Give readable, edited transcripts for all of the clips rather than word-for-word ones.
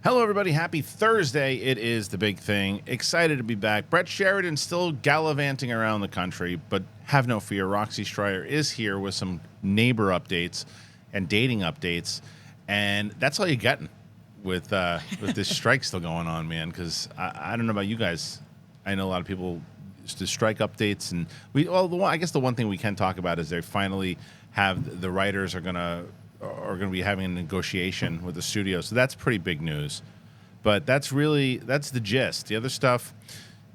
Hello, everybody. Happy Thursday. It is the big thing. Excited to be back. Brett Sheridan still gallivanting around the country, but have no fear. Roxy Striar is here with some neighbor updates and dating updates. And that's all you're getting with this strike still going on, man, because I don't know about you guys. I know a lot of people the strike updates. And I guess the one thing we can talk about is they finally have the writers are going to be having a negotiation with the studio. So that's pretty big news. But that's the gist. The other stuff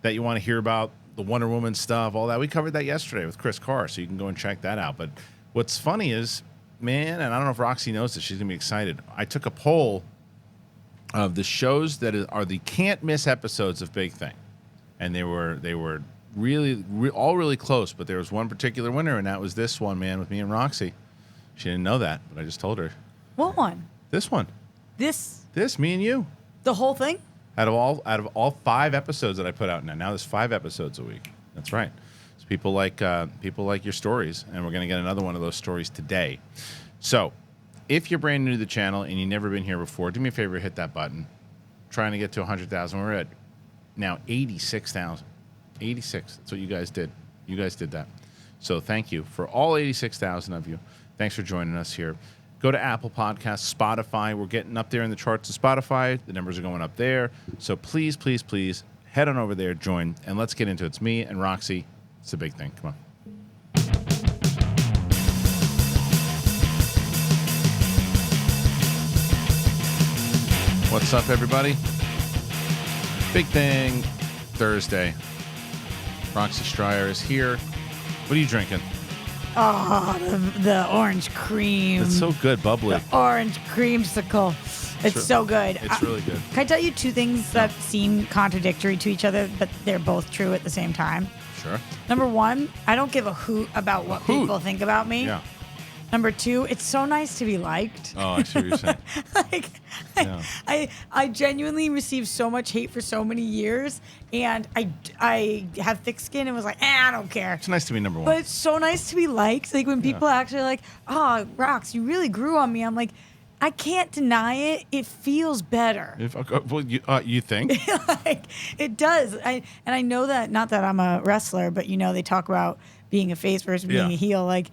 that you want to hear about, the Wonder Woman stuff, all that, we covered that yesterday with Chris Carr, so you can go and check that out. But what's funny is, man, and I don't know if Roxy knows this, she's going to be excited. I took a poll of the shows that are the can't-miss episodes of Big Thing. And they were really all really close, but there was one particular winner, and that was this one, man, with me and Roxy. She didn't know that, but I just told her. What one? This one. This, me and you. the whole thing? Out of all 5 episodes that I put out now there's 5 episodes a week. That's right. So people like your stories, and we're going to get another one of those stories today. So if you're brand new to the channel and you've never been here before, do me a favor, hit that button. Trying to get to 100,000. We're at now 86,000. 86. That's what you guys did. You guys did that. So thank you for all 86,000 of you. Thanks for joining us here. Go to Apple Podcasts, Spotify. We're getting up there in the charts of Spotify. The numbers are going up there. So please, please, please head on over there, join, and let's get into it. It's me and Roxy. It's a big thing. Come on. What's up, everybody? Big thing Thursday. Roxy Striar is here. What are you drinking? Oh, the orange cream. It's so good, bubbly. The orange creamsicle. It's so good. It's really good. Can I tell you 2 things that seem contradictory to each other, but they're both true at the same time? Sure. Number 1, I don't give a hoot about what people think about me. Yeah. Number 2, it's so nice to be liked. Oh, I see what you're saying. I genuinely received so much hate for so many years, and I have thick skin and was like, I don't care. It's nice to be number 1. But it's so nice to be liked. Like when people actually like, oh, Rox, you really grew on me. I'm like, I can't deny it. It feels better. Well, you think? Like it does. And I know that, not that I'm a wrestler, but they talk about being a face versus being a heel. Like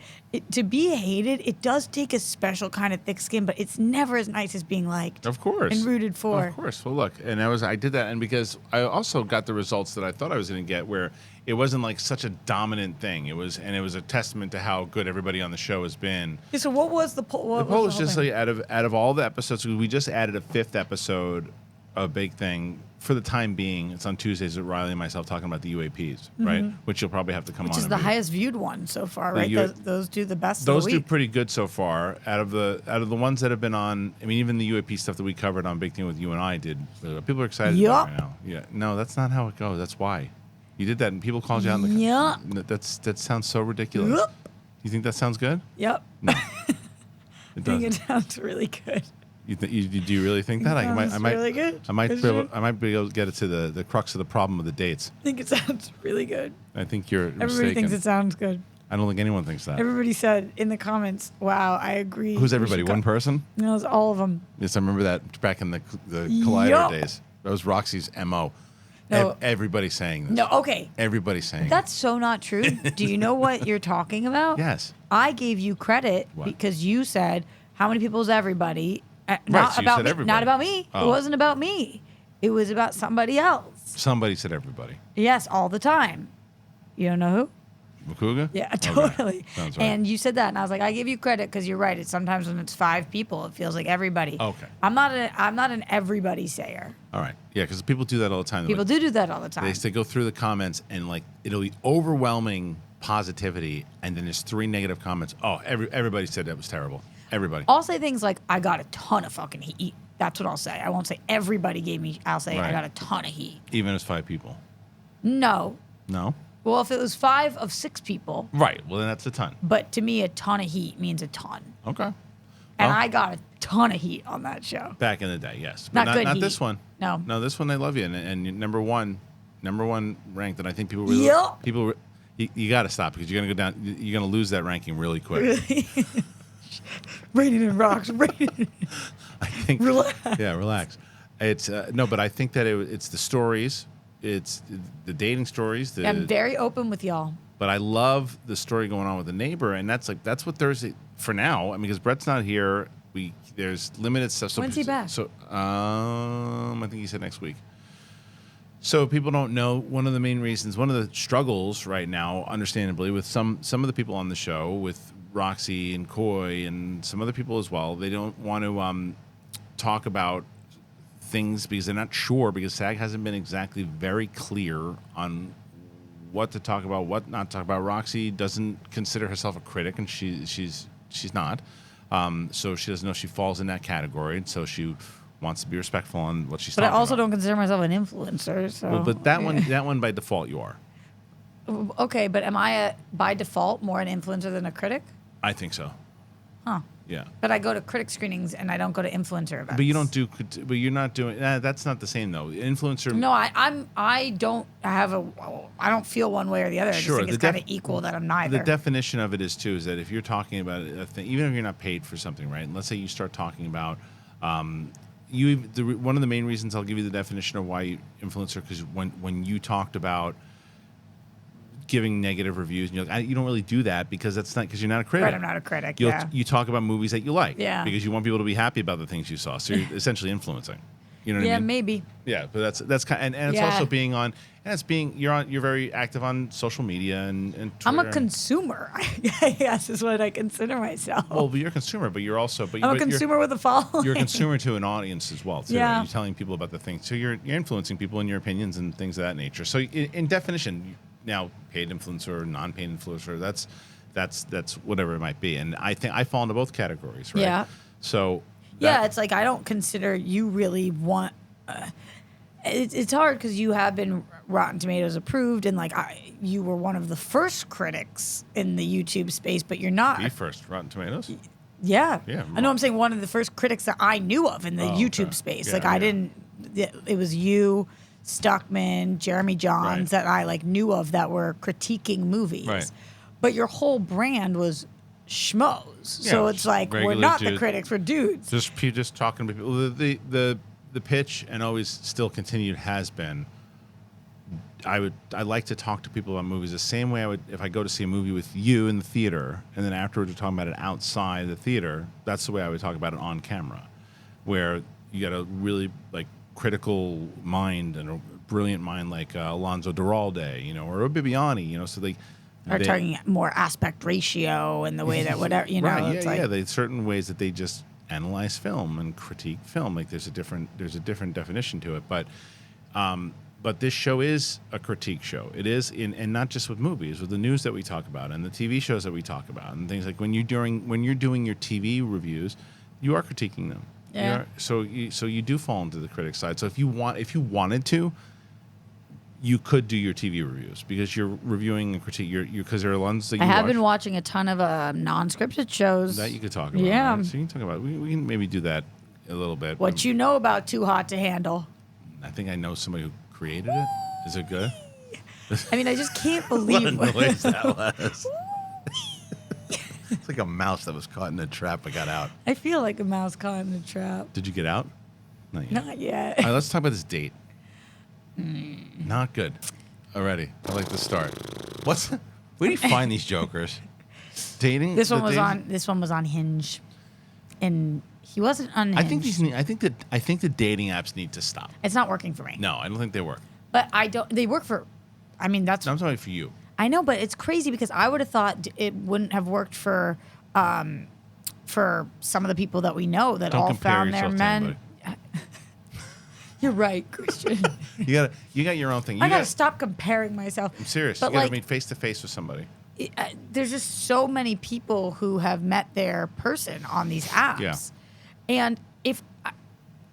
to be hated, it does take a special kind of thick skin, but it's never as nice as being liked. Of course. And rooted for. Of course. Well, look, and I did that, and because I also got the results that I thought I was going to get, where it wasn't like such a dominant thing. It was a testament to how good everybody on the show has been. Yeah, so what was the poll? The poll was just like out of all the episodes, we just added a 5th episode of Big Thing. For the time being, it's on Tuesdays with Riley and myself talking about the UAPs, right? Which you'll probably have to come on. Which is the highest viewed one so far, right? Those do the best. Those of the do week. pretty good so far. Out of the ones that have been on, I mean, even the UAP stuff that we covered on Big Thing with you and I did. People are excited about it right now. Yeah, no, that's not how it goes. That's why you did that, and people called you out. In the that sounds so ridiculous. Yep. You think that sounds good? Yep. No, it I doesn't. think it sounds really good. Do you really think that? I might. Really good. I might be able to get it to the crux of the problem of the dates. I think it sounds really good. I think you're Everybody mistaken. thinks it sounds good. I don't think anyone thinks that. Everybody said in the comments, "Wow, I agree." Who's everybody? One person? No, it's all of them. Yes, I remember that back in the Collider days. That was Roxy's MO. No. Everybody's saying this. No, okay. Everybody's saying That's so not true. Do you know what you're talking about? Yes. I gave you credit because you said, "How many people is everybody?" Not so you about said me. everybody. Not about me. Oh. It wasn't about me. It was about somebody else. Somebody said everybody. Yes, all the time. You don't know who? Makuga? Yeah, Okay. totally. Sounds right. And you said that, and I was like, I give you credit because you're right. It's sometimes when it's 5 people, it feels like everybody. Okay. I'm not an everybody sayer. All right. Yeah, because people do that all the time. People do that all the time. They go through the comments, and like it'll be overwhelming positivity, and then there's 3 negative comments. Oh, everybody said that was terrible. Everybody. I'll say things like, I got a ton of fucking heat. That's what I'll say. I won't say everybody gave me. I'll say I got a ton of heat. Even as 5 people. No. No. Well, if it was 5 of 6 people. Right. Well, then that's a ton. But to me, a ton of heat means a ton. Okay. And I got a ton of heat on that show. Back in the day, yes. But Not good not heat. this one. No. No, this one they love you, and number one ranked, and I think people really Yep. you got to stop because you're gonna go down. You're gonna lose that ranking really quick. Really? Raining in rocks. Raining. I think. Relax. Yeah, relax. It's no, but I think that it's the stories, it's the dating stories. I'm very open with y'all. But I love the story going on with the neighbor, and that's what Thursday for now. I mean, because Brett's not here, there's limited stuff. So, when's he back? So I think he said next week. So people don't know, one of the main reasons, one of the struggles right now, understandably, with some of the people on the show, with Roxy and Coy and some other people as well, they don't want to talk about things because they're not sure, because SAG hasn't been exactly very clear on what to talk about, what not to talk about. Roxy doesn't consider herself a critic, and she's not. So she doesn't know she falls in that category, and so she wants to be respectful on what she's talking about. But I also don't consider myself an influencer. So. Well, but that one by default you are. Okay, but am I by default more an influencer than a critic? I think so. Huh. Yeah. But I go to critic screenings and I don't go to influencer events. But you don't do. But you're not doing. That's not the same though. Influencer. No, I don't feel one way or the other. Sure, I just think it's kind of equal that I'm neither. The definition of it is too is that if you're talking about a thing, even if you're not paid for something, right? And let's say you start talking about. One of the main reasons I'll give you the definition of why influencer, because when you talked about giving negative reviews, and you're like, you don't really do that because that's not, because you're not a critic. Right, I'm not a critic. You talk about movies that you like, because you want people to be happy about the things you saw. So you're essentially influencing. You know what I mean? Yeah, maybe. Yeah, but that's kind of, and it's also being on, and it's being you're very active on social media and Twitter. I'm a consumer, I guess is what I consider myself. Well, but you're a consumer, but you're also I'm a consumer with a following. You're a consumer to an audience as well, too. Yeah. You're telling people about the things. So you're influencing people in your opinions and things of that nature. So in definition, now paid influencer or non-paid influencer, that's whatever it might be. And I think I fall into both categories, right? Yeah. So it's like I don't consider you really want. It's hard because you have been Rotten Tomatoes approved, and like you were one of the first critics in the YouTube space, but you're not the first Rotten Tomatoes. Yeah. Yeah. I know. I'm saying one of the first critics that I knew of in the YouTube space. Like I didn't. It was you, Stuckman, Jeremy Johns that I like knew of that were critiquing movies. Right. But your whole brand was schmoes. Yeah, so it's like we're not the critics, we're dudes. Just talking to people. The pitch, and always still continued, has been. I like to talk to people about movies the same way I would if I go to see a movie with you in the theater, and then afterwards we're talking about it outside the theater. That's the way I would talk about it on camera, where you got a really like critical mind and a brilliant mind like Alonzo Duralde, or a Bibiani, so they. Are talking more aspect ratio and the way that whatever, Right, it's like, there's certain ways that they just analyze film and critique film. Like there's a different definition to it. But this show is a critique show. It is and not just with movies, with the news that we talk about and the TV shows that we talk about and things like when you're doing your TV reviews, you are critiquing them. Yeah. So you do fall into the critic side. So if you wanted to, you could do your TV reviews because you're reviewing and critique. Because there are ones that you I have watch. been watching a ton of non-scripted shows. That you could talk about. Yeah. Right? So you can talk about. We can maybe do that a little bit. What you know about Too Hot to Handle? I think I know somebody who created it. Is it good? I mean, I just can't believe what noise that was. It's like a mouse that was caught in a trap but got out. I feel like a mouse caught in a trap. Did you get out? Not yet. Not yet. All right, let's talk about this date. Not good. Already. I like the start. Where do you find these jokers? Dating? This one was on Hinge, and he wasn't unhinged. I think the dating apps need to stop. It's not working for me. No, I don't think they work. But they work for. I mean, that's. No, I'm talking for you. I know, but it's crazy because I would have thought it wouldn't have worked for some of the people that we know that all found their men. You're right, Kristian. you got your own thing. I gotta stop comparing myself. I'm serious. But you gotta meet face to face with somebody. There's just so many people who have met their person on these apps. Yeah. And if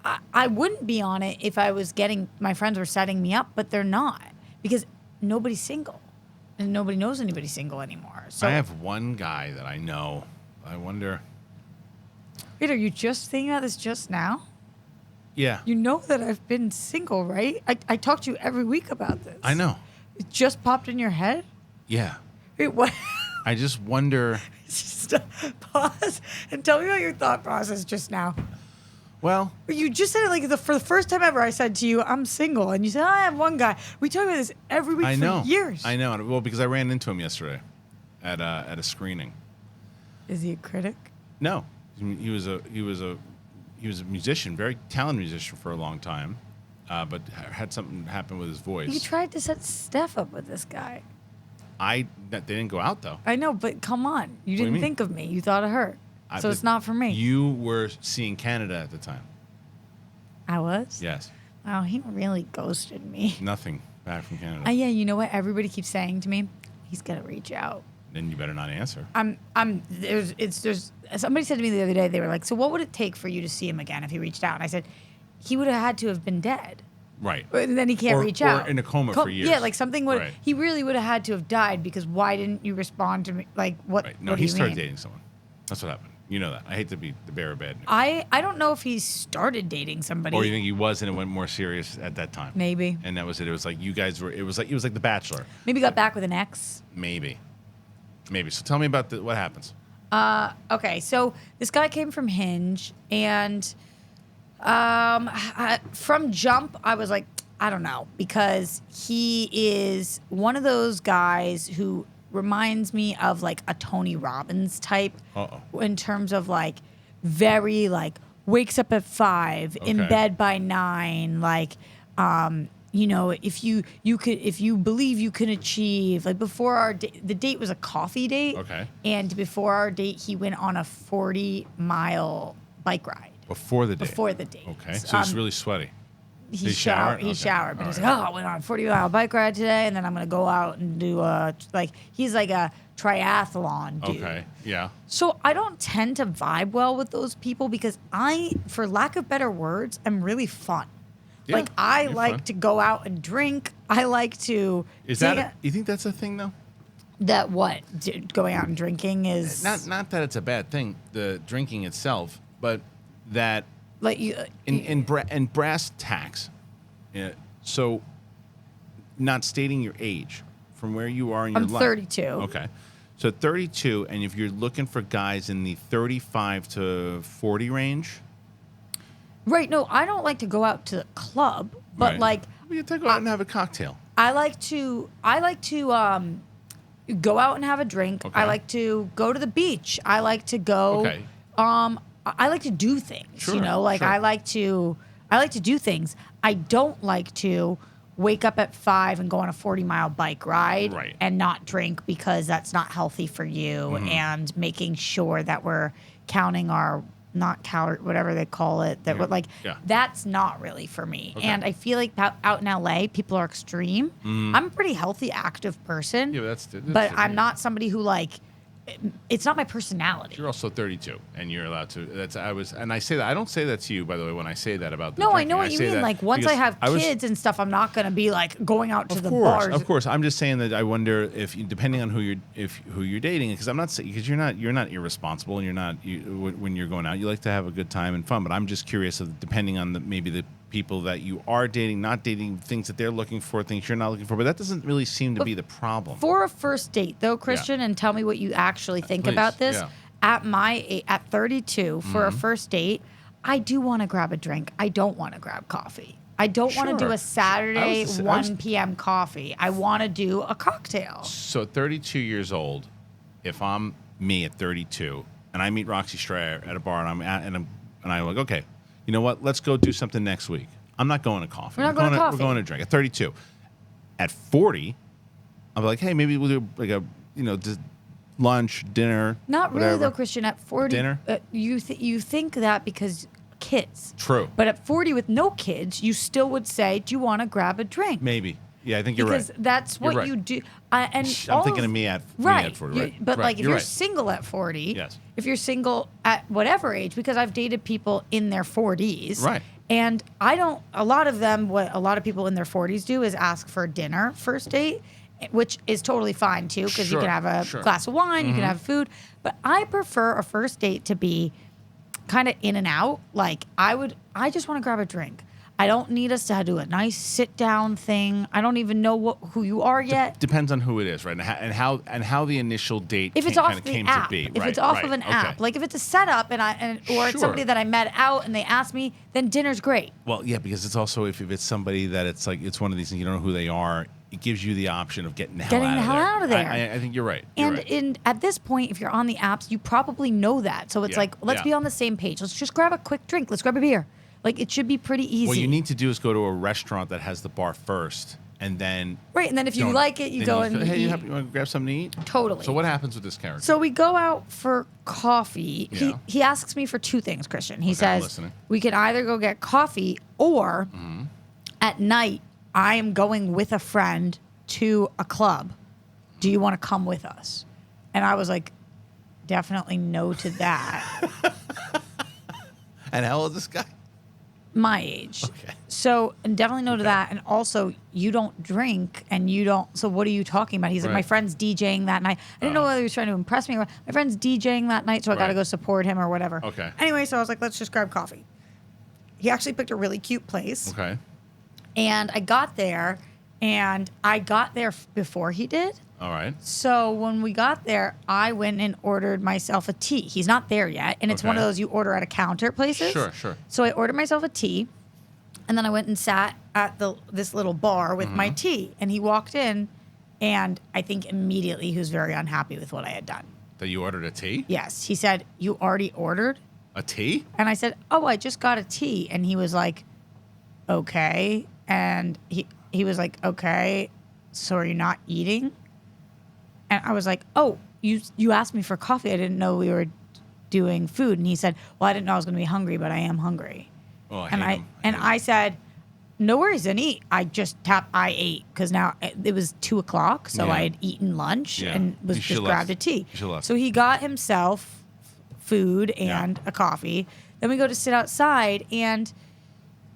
I wouldn't be on it if I was my friends were setting me up, but they're not because nobody's single and nobody knows anybody single anymore. So I have one guy that I know. I wonder. Wait, are you just thinking about this just now? Yeah. You know that I've been single, right? I talk to you every week about this. I know. It just popped in your head? Yeah. Wait, what? I just wonder. Just pause and tell me about your thought process just now. Well, You just said it like for the first time ever. I said to you, "I'm single," and you said, "I have one guy." We talk about this every week for years. I know. Well, because I ran into him yesterday at a screening. Is he a critic? No, he was a musician, very talented musician for a long time, but had something happen with his voice. You tried to set Steph up with this guy. They didn't go out though. I know, but come on, you do you didn't mean? think of me. You thought of her, so it's not for me. You were seeing Canada at the time. I was. Yes. Oh, he really ghosted me. Nothing back from Canada. Yeah, you know what? Everybody keeps saying to me, he's gonna reach out. Then you better not answer. There's somebody said to me the other day, they were like, so what would it take for you to see him again if he reached out? And I said, he would have had to have been dead. Right. And then he can't reach out. Or in a coma for years. Yeah, like something would. Right. He really would have had to have died because why didn't you respond to me? Like what? Right. No, what do he you started mean? dating someone. That's what happened. You know that. I hate to be the bearer of bad news. I don't know if he started dating somebody. Or you think he was and it went more serious at that time? Maybe. And that was it. It was like you guys were. It was like The Bachelor. Maybe got back with an ex. Maybe. So tell me about what happens. Okay, so this guy came from Hinge, and from jump, I was like, I don't know, because he is one of those guys who reminds me of like a Tony Robbins type in terms of like very like wakes up at 5, in bed by 9, like you know, if you believe you can achieve, like before our the date was a coffee date. Okay. And before our date, he went on a 40-mile bike ride. Before the date. Before the date. Okay. So he's really sweaty. He showered. He showered, but he's like, I went on a 40-mile bike ride today, and then I'm gonna go out and do he's like a triathlon dude. Okay. Yeah. So I don't tend to vibe well with those people because for lack of better words, I'm really fun. Yeah, like I like fun. to go out and drink. I like to. You think that's a thing though? That what? Going out and drinking is Not that it's a bad thing, the drinking itself, but that like you in brass tacks. So, not stating your age, from where you are in your I'm life. 32. Okay, so 32, and if you're looking for guys in the 35 to 40 range. Right. No, I don't like to go out to the club, but Right. like you take go out and have a cocktail. I like to go out and have a drink. Okay. I like to go to the beach. I like to go. Okay. I like to do things. Sure, you know, like sure. I like to do things. I don't like to wake up at 5 and go on a 40-mile bike ride Right. and not drink because that's not healthy for you. Mm-hmm. And making sure that we're counting our not calorie, whatever they call it, that we're like, that's not really for me. Okay. And I feel like out in LA, people are extreme. I'm a pretty healthy, active person. Yeah, that's but I'm not somebody who like, it's not my personality. You're also 32, and you're allowed to. I say that. I don't say that to you, by the way, when I say that about the No, I drinking. know what you mean. Like once I have kids and stuff, I'm not going to be like going out to the bars. Of course, I'm just saying that I wonder if, depending on who you're dating, because I'm not saying because you're not irresponsible, and when you're going out, you like to have a good time and fun. But I'm just curious of depending on maybe the people that you are dating, not dating, things that they're looking for, things you're not looking for. But that doesn't really seem to be the problem. For a first date, though, Kristian, and tell me what you actually think Please, about this. yeah. At 32, for a first date, I do want to grab a drink. I don't want to grab coffee. I don't want to do Sure. a Saturday 1 I p.m. coffee. I want to do a cocktail. So 32 years old, if I'm me at 32 and I meet Roxy Striar at a bar and I'm like, okay, you know what? Let's go do something next week. I'm not going to coffee. We're not going to coffee. We're going to drink. At 32, at 40, I'm like, hey, maybe we'll do like a lunch, dinner. Not whatever. really though, Kristian. At 40, Dinner? You think that because kids. True. But at 40 with no kids, you still would say, "Do you want to grab a drink?" Maybe. Yeah, I think you're because right. that's what You're right. you do. And I'm thinking of me at 40. Right. But right. like if you're right. single at 40, Yes. if you're single at whatever age, because I've dated people in their 40s, Right. And a lot of them, what a lot of people in their 40s do is ask for dinner first date, which is totally fine too, because you Sure, can have a sure. glass of wine, you can have food. But I prefer a first date to be kind of in and out. Like I just want to grab a drink. I don't need us to do a nice sit down thing. I don't even know who you are yet. Depends on who it is, right? And how the initial date If it's off the app, if it's off of an app, like if it's a setup or it's somebody that I met out and they ask me, then dinner's great. Well, yeah, because it's also if it's somebody that it's like it's one of these things you don't know who they are. It gives you the option of getting the hell out of there. I think you're right. At this point, if you're on the apps, you probably know that. So it's like, let's be on the same page. Let's just grab a quick drink. Let's grab a beer. Like, it should be pretty easy. What you need to do is go to a restaurant that has the bar first, and then... Right, and then if you like it, you go and hey, you eat. want to grab something to eat? Totally. So what happens with this character? So we go out for coffee. Yeah. He asks me for two things, Kristian. He I'm says, listening. we can either go get coffee or at night, I am going with a friend to a club. Do you want to come with us? And I was like, definitely no to that. And how old is this guy? My age. Okay. So, and definitely no to that. And also, you don't drink and you don't. So, what are you talking about? He's like, my friend's DJing that night. I didn't know whether he was trying to impress me or my friend's DJing that night, so I got to go support him or whatever. Okay. Anyway, so I was like, let's just grab coffee. He actually picked a really cute place. Okay. And I got there before he did. All right. So when we got there, I went and ordered myself a tea. He's not there yet, and it's one of those you order at a counter places. Sure. So I ordered myself a tea, and then I went and sat at this little bar with my tea. And he walked in, and I think immediately he was very unhappy with what I had done. That you ordered a tea? Yes. He said, "You already ordered?" A tea? And I said, "Oh, I just got a tea." And he was like, "Okay." And he was like, "Okay, so are you not eating?" And I was like, "Oh, you asked me for coffee. I didn't know we were doing food." And he said, "Well, I didn't know I was going to be hungry, but I am hungry." Oh, I said, "No worries, then eat." I ate because now it was 2:00, so I had eaten lunch and was just grabbed a tea. So he got himself food and a coffee. Then we go to sit outside, and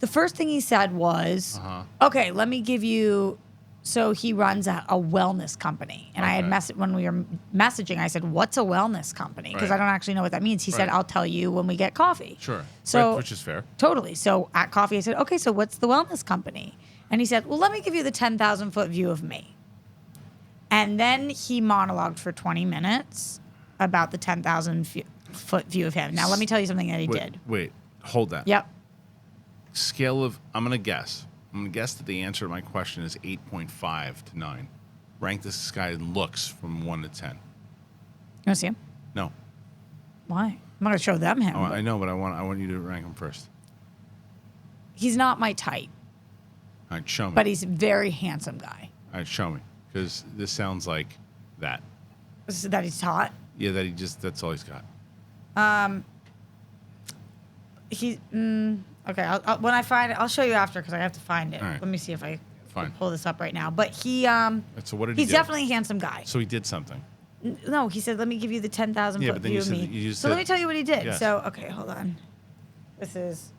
the first thing he said was, "Okay, let me give you." So he runs a wellness company. And I had when we were messaging, I said, "What's a wellness company?" Because I don't actually know what that means. He said, "I'll tell you when we get coffee." Sure. So, which is fair. Totally. So at coffee, I said, "Okay, so what's the wellness company?" And he said, "Well, let me give you the 10,000-foot view of me." And then he monologued for 20 minutes about the 10,000-foot view of him. Now, let me tell you something that he did. Wait, hold that. Yep. Scale of, I'm going to guess that the answer to my question is 8.5 to 9. Rank this guy in looks from 1 to 10. You want to see him? No. Why? I'm not going to show them him. Oh, I know, but I want you to rank him first. He's not my type. All right, show me. But he's a very handsome guy. All right, show me. Because this sounds like that. That he's hot? Yeah, that's all he's got. Okay, when I find it, I'll show you after because I have to find it. Right. Let me see if I can pull this up right now. But he, So what did he he's do? definitely a handsome guy. So he did something. No, he said, "Let me give you the 10,000-foot view of me." So let me tell you what he did. Yes. So, okay, hold on. This is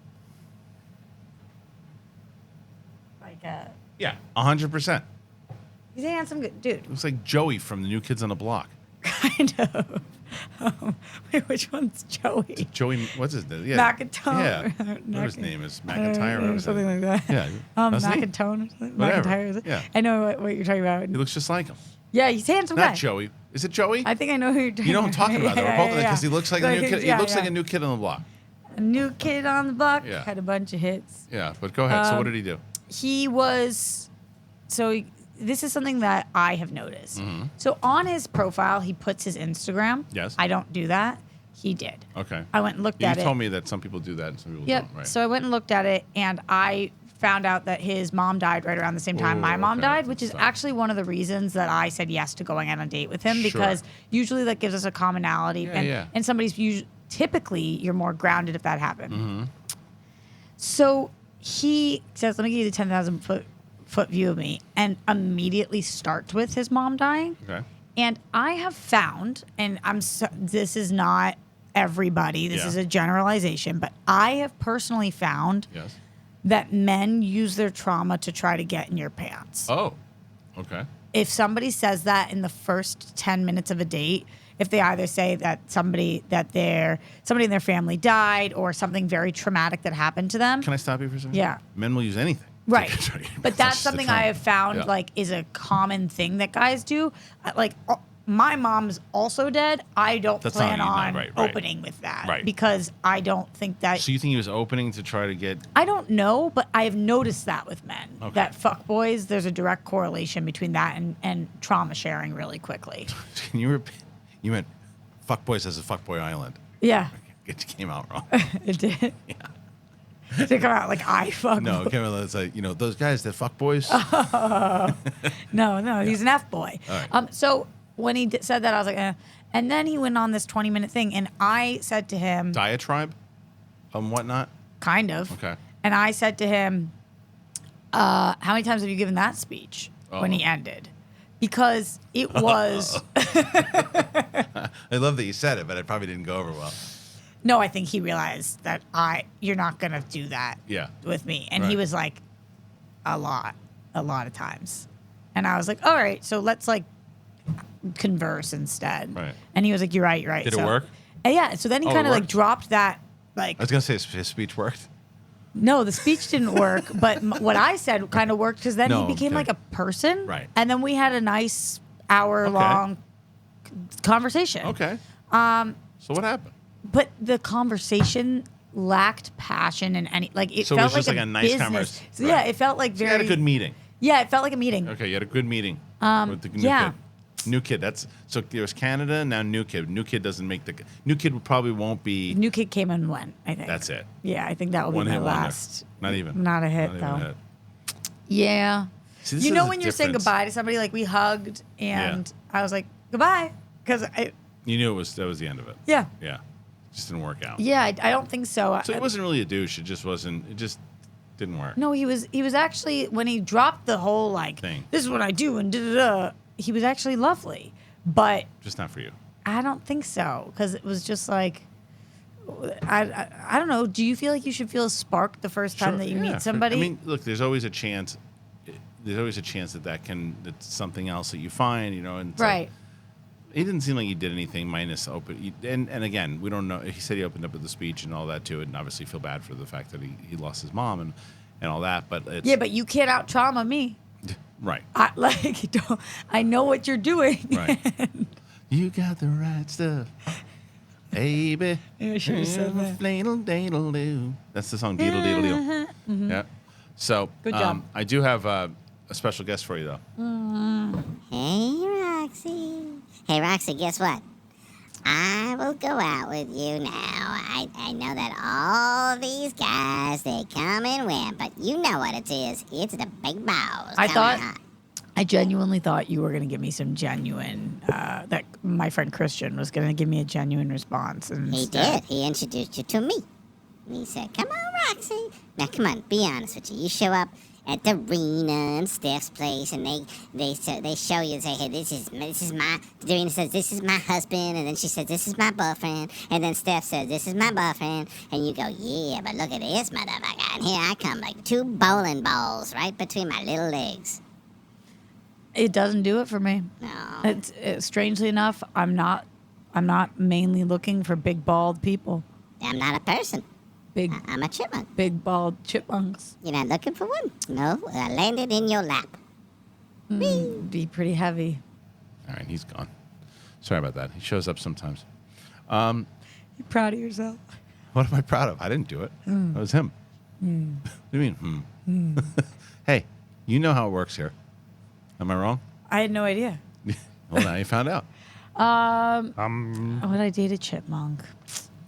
like Yeah, 100%. he's a handsome dude. Looks like Joey from the New Kids on the Block. Kind of. Wait, which one's Joey? Joey, what's his name? Yeah. Macatone. Yeah. Whatever his name is. McIntyre or something like that. Yeah. Macatone or something. Whatever. McIntyre, is it? Yeah. I know what you're talking about. He looks just like him. Yeah, he's a handsome guy. Not Joey. Is it Joey? I think I know who you're talking about. You know what I'm talking about, though. We're both because he looks like a new kid. He looks like a yeah. new kid on the block. A new kid on the block. Yeah. Had a bunch of hits. Yeah, but go ahead. So what did he do? He was this is something that I have noticed. Mm-hmm. So on his profile, he puts his Instagram. Yes. I don't do that. He did. Okay. I went and looked at it. You told me that some people do that and some people don't, right? So I went and looked at it, and I found out that his mom died right around the same time my mom died, which is actually one of the reasons that I said yes to going out on a date with him, because usually that gives us a commonality. And somebody's typically you're more grounded if that happened. Mm-hmm. So he says, "Let me give you the 10,000-foot view of me," and immediately starts with his mom dying. Okay. And I have found, and this is not everybody, this is a generalization, but I have personally found that men use their trauma to try to get in your pants. Oh, okay. If somebody says that in the first 10 minutes of a date, if they either say that somebody in their family died or something very traumatic that happened to them. Can I stop you for a second? Yeah. Men will use anything. Right. But that's the something trauma. I have found like is a common thing that guys do. Like my mom's also dead. I don't plan on opening with that because I don't think that. So you think he was opening to try to get? I don't know, but I have noticed that with men that fuck boys. There's a direct correlation between that and trauma sharing really quickly. Can you repeat? You meant fuck boys as a fuck boy island. Yeah. It came out wrong. It did. Yeah. They come out like I fuck. No, it came out like those guys that fuck boys. No, he's an F boy. All right. So when he said that, I was like, eh. And then he went on this 20-minute thing, and I said to him, diatribe, whatnot. Kind of. Okay. And I said to him, how many times have you given that speech when he ended? Because it was. I love that you said it, but it probably didn't go over well. No, I think he realized that you're not gonna do that with me. And he was like, a lot of times. And I was like, all right, so let's like converse instead. Right. And he was like, you're right. Did it work? Yeah. So then he kind of like dropped that. Like I was gonna say his speech worked. No, the speech didn't work, but what I said kind of worked because then he became like a person. Right. And then we had a nice hour-long conversation. Okay. So what happened? But the conversation lacked passion and any like it So felt it was just like a nice business. conversation. So yeah, it felt like very. You had a good meeting. Yeah, it felt like a meeting. Okay, you had a good meeting with the new yeah. kid. New kid. That's so. There was Canada, now new kid. New kid doesn't make the. New kid probably won't be. New kid came and went. I think That's it. Yeah, I think that will One be my hit wonder. last. Not even. Not a hit Not though. even a hit. Yeah. See, this you is know the when you're saying difference. goodbye to somebody, like we hugged and I was like goodbye because I. You knew that was the end of it. Yeah. Yeah. Just didn't work out. Yeah, I don't think so. So he wasn't really a douche. It just wasn't. It just didn't work. No, he was actually when he dropped the whole like Thing. This is what I do and da da da. He was actually lovely, but Just not for you. I don't think so because it was just like I don't know. Do you feel like you should feel a spark the first time that you meet somebody? I mean, look, there's always a chance. There's always a chance that's something else that you find. And it's right. Like, he didn't seem like he did anything minus open. And again, we don't know. He said he opened up with the speech and all that too, and obviously feel bad for the fact that he lost his mom and all that. But it's, yeah, but you can't out trauma me. Right. I know what you're doing. Right. You got the right stuff, baby. Yeah, I should have said that. Ladle-dadle-doo. That's the song, Deedle Deedle Deal. Mm-hmm. Yeah. So Good job. I do have a special guest for you though. Hey, Roxy. Hey, Roxy, guess what? I will go out with you now. I know that all these guys, they come and went, but you know what it is. It's the big balls. I genuinely thought you were going to give me some genuine, that my friend Kristian was going to give me a genuine response. And He did. He introduced you to me. And he said, come on, Roxy. Now, come on, be honest with you. You show up at the arena and Steph's place, and they show you and say, hey, this is my. Darina says, this is my husband, and then she says, this is my boyfriend, and then Steph says, this is my boyfriend, and you go, yeah, but look at this motherfucker, and here I come like two bowling balls right between my little legs. It doesn't do it for me. No. It's strangely enough, I'm not mainly looking for big bald people. I'm not a person. I'm a chipmunk. Big bald chipmunks. You're not looking for one? No, I landed in your lap. Be pretty heavy. All right, he's gone. Sorry about that. He shows up sometimes. You proud of yourself? What am I proud of? I didn't do it. That was him. What do you mean, Hey, you know how it works here. Am I wrong? I had no idea. Well, now you found out. Would I date a chipmunk?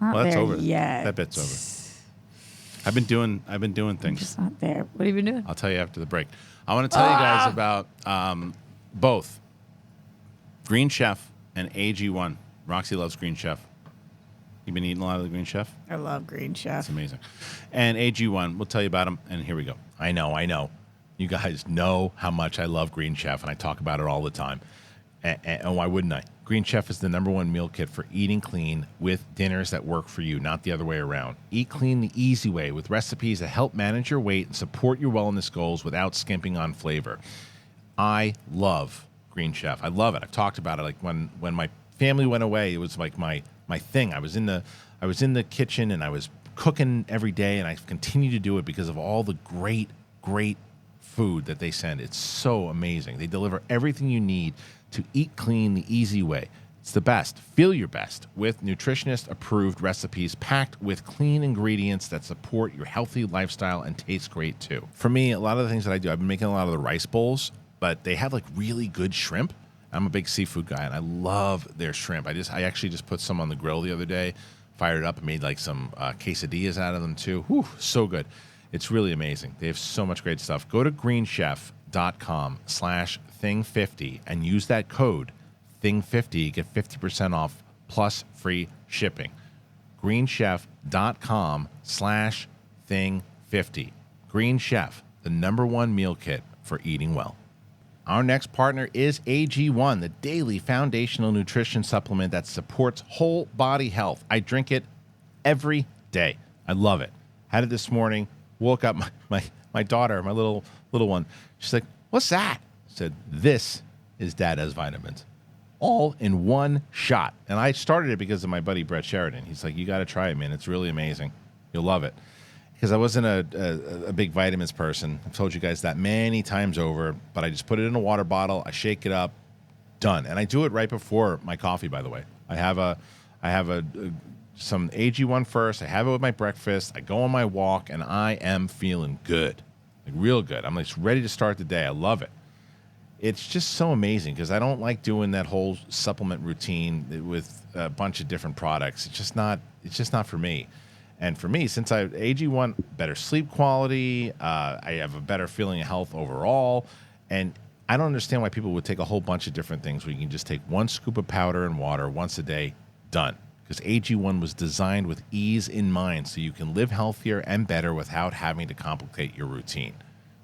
Not Well, that's there over. yet. That bit's over. I've been doing things. Just not there. What have you been doing? I'll tell you after the break. I want to tell you guys about both Green Chef and AG1. Roxy loves Green Chef. You been eating a lot of the Green Chef? I love Green Chef. It's amazing. And AG1, we'll tell you about them, and here we go. I know. You guys know how much I love Green Chef, and I talk about it all the time. And why wouldn't I? Green Chef is the #1 meal kit for eating clean with dinners that work for you, not the other way around. Eat clean the easy way with recipes that help manage your weight and support your wellness goals without skimping on flavor. I love Green Chef. I love it. I've talked about it. Like when my family went away, it was like my thing. I was in the kitchen and I was cooking every day, and I continue to do it because of all the great food that they send. It's so amazing. They deliver everything you need to eat clean the easy way. It's the best. Feel your best with nutritionist-approved recipes packed with clean ingredients that support your healthy lifestyle and taste great too. For me, a lot of the things that I do, I've been making a lot of the rice bowls, but they have like really good shrimp. I'm a big seafood guy, and I love their shrimp. I actually just put some on the grill the other day, fired it up, and made like some quesadillas out of them too. Whew, so good. It's really amazing. They have so much great stuff. Go to greenchef.com/thing50 and use that code thing50, get 50% off plus free shipping. greenchef.com/thing50. Green Chef, the #1 meal kit for eating well. Our next partner is AG1, the daily foundational nutrition supplement that supports whole body health. I drink it every day. I love it. Had it this morning, woke up, my daughter, my little one, she's like, "What's that?" I said, "This is Dada's vitamins. All in one shot." And I started it because of my buddy Brett Sheridan. He's like, "You got to try it, man. It's really amazing. You'll love it." Because I wasn't a big vitamins person. I've told you guys that many times over, but I just put it in a water bottle. I shake it up, done. And I do it right before my coffee, by the way. I have some AG1 first. I have it with my breakfast. I go on my walk, and I am feeling good, like real good. I'm like ready to start the day. I love it. It's just so amazing because I don't like doing that whole supplement routine with a bunch of different products. It's just not for me. And for me, since I have AG1, better sleep quality, I have a better feeling of health overall. And I don't understand why people would take a whole bunch of different things where you can just take one scoop of powder and water once a day, done. Because AG1 was designed with ease in mind so you can live healthier and better without having to complicate your routine.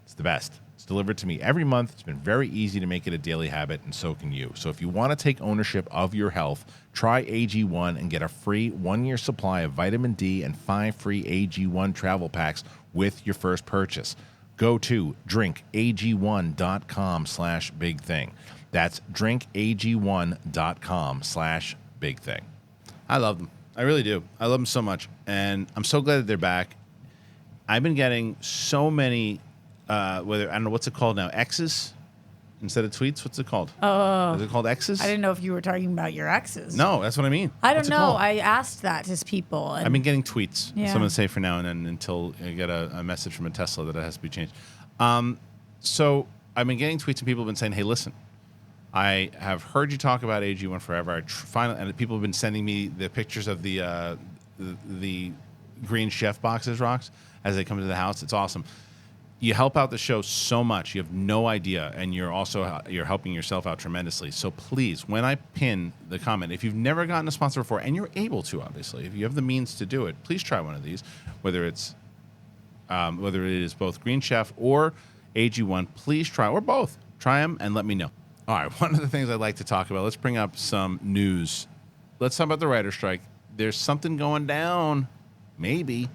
It's the best. It's delivered to me every month. It's been very easy to make it a daily habit, and so can you. So if you want to take ownership of your health, try AG1 and get a free 1-year supply of vitamin D and 5 free AG1 travel packs with your first purchase. Go to drinkag1.com/bigthing. That's drinkag1.com/bigthing. I love them. I really do. I love them so much, and I'm so glad that they're back. I've been getting so many, I don't know, what's it called now? X's instead of tweets? What's it called? Is it called X's? I didn't know if you were talking about your exes. No, that's what I mean. I don't What's it know. called? I asked that to people. And I've been getting tweets. Yeah. So I'm going to say for now and then until I get a message from a Tesla that it has to be changed. So I've been getting tweets and people have been saying, "Hey, listen, I have heard you talk about AG1 forever. Finally, and people have been sending me the pictures of the Green Chef boxes, Rox, as they come to the house. It's awesome. You help out the show so much. You have no idea, and you're helping yourself out tremendously. So please, when I pin the comment, if you've never gotten a sponsor before, and you're able to, obviously, if you have the means to do it, please try one of these. Whether it is both Green Chef or AG1, please try, or both. Try them and let me know. All right, one of the things I'd like to talk about, let's bring up some news. Let's talk about the writer's strike. There's something going down, maybe.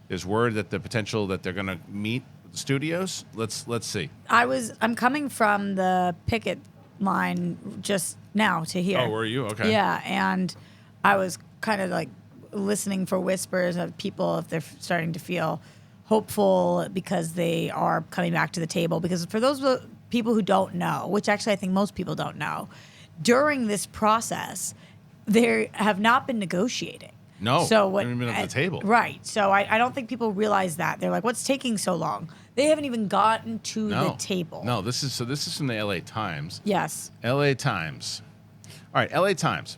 There's word that the potential that they're going to meet the studios. Let's see. I'm coming from the picket line just now to here. Oh, were you? Okay. Yeah, and I was kind of like listening for whispers of people if they're starting to feel hopeful because they are coming back to the table. Because for those people who don't know, which actually I think most people don't know, during this process, they have not been negotiating. No, so what, they haven't been at the table. Right. So I don't think people realize that. They're like, what's taking so long? They haven't even gotten to the table. No, this is from the LA Times. Yes. LA Times. All right, LA Times.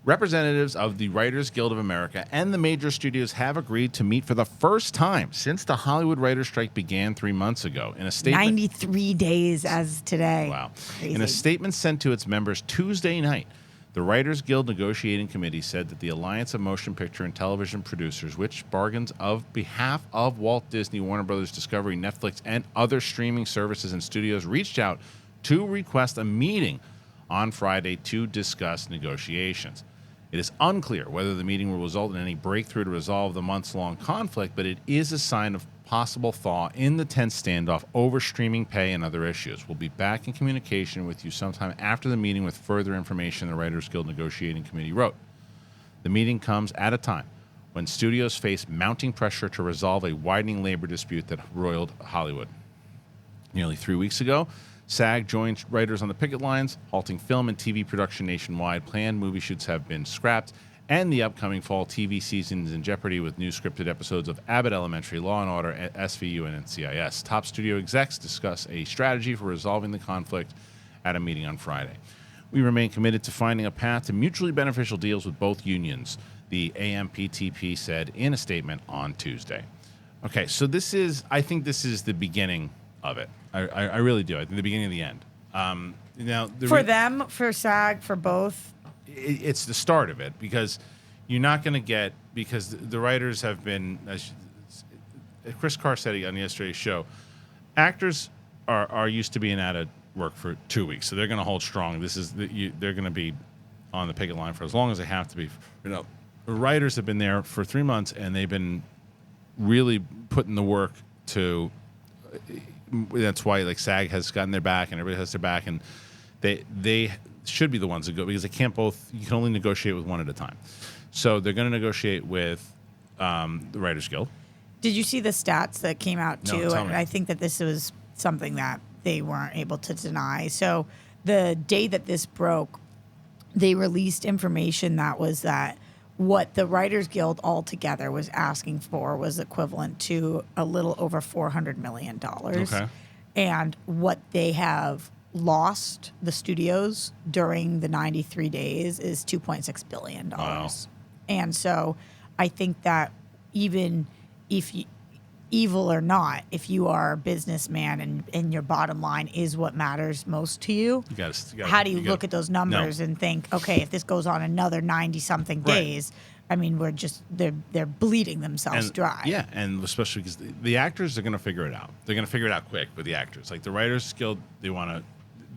Representatives of the Writers Guild of America and the major studios have agreed to meet for the first time since the Hollywood writers' strike began 3 months ago. In a statement, 93 days as today. Wow. Crazy. In a statement sent to its members Tuesday night, the Writers Guild Negotiating Committee said that the Alliance of Motion Picture and Television Producers, which bargains on behalf of Walt Disney, Warner Brothers Discovery, Netflix, and other streaming services and studios, reached out to request a meeting on Friday to discuss negotiations. It is unclear whether the meeting will result in any breakthrough to resolve the months-long conflict, but it is a sign of possible thaw in the tense standoff over streaming pay and other issues. We'll be back in communication with you sometime after the meeting with further information, the Writers Guild Negotiating Committee wrote. The meeting comes at a time when studios face mounting pressure to resolve a widening labor dispute that roiled Hollywood. Nearly 3 weeks ago, SAG joined writers on the picket lines, halting film and TV production nationwide. Planned movie shoots have been scrapped, and the upcoming fall TV season is in jeopardy with new scripted episodes of Abbott Elementary, Law & Order, SVU, and NCIS. Top studio execs discuss a strategy for resolving the conflict at a meeting on Friday. We remain committed to finding a path to mutually beneficial deals with both unions, the AMPTP said in a statement on Tuesday. Okay, so I think this is the beginning of it. I really do. I think the beginning of the end. Now, for SAG, for both, it's the start of it, because you're not going to get, because the writers have been, as Chris Carr said on yesterday's show, actors are used to being out of work for 2 weeks, so they're going to hold strong. They're going to be on the picket line for as long as they have to be. The writers have been there for 3 months, and they've been really putting the work to. That's why SAG has gotten their back and everybody has their back, and they should be the ones that go, because they can't both. You can only negotiate with one at a time. So they're going to negotiate with the Writers Guild. Did you see the stats that came out too? No, tell me. I think that this was something that they weren't able to deny. So the day that this broke, they released information that what the Writers Guild altogether was asking for was equivalent to a little over $400 million. Okay. And what they have lost, the studios, during the 93 days is $2.6 billion. Wow. And so I think that even if you, evil or not, if you are a businessman and your bottom line is what matters most to you, how do you look at those numbers and think, okay, if this goes on another 90-something days, I mean, they're bleeding themselves dry. Yeah, and especially because the actors are going to figure it out. They're going to figure it out quick with the actors. Like the Writers Guild, they want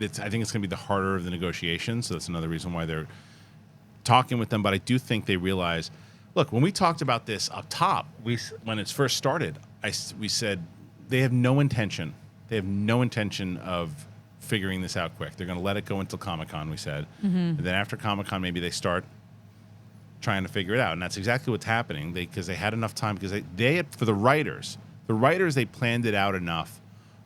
to. I think it's going to be the harder of the negotiations. So that's another reason why they're talking with them. But I do think they realize. Look, when we talked about this up top, when it first started, we said they have no intention. They have no intention of figuring this out quick. They're going to let it go until Comic-Con, we said. Mm-hmm. And then after Comic-Con, maybe they start trying to figure it out. And that's exactly what's happening, because they had enough time, because they had, for the writers, they planned it out enough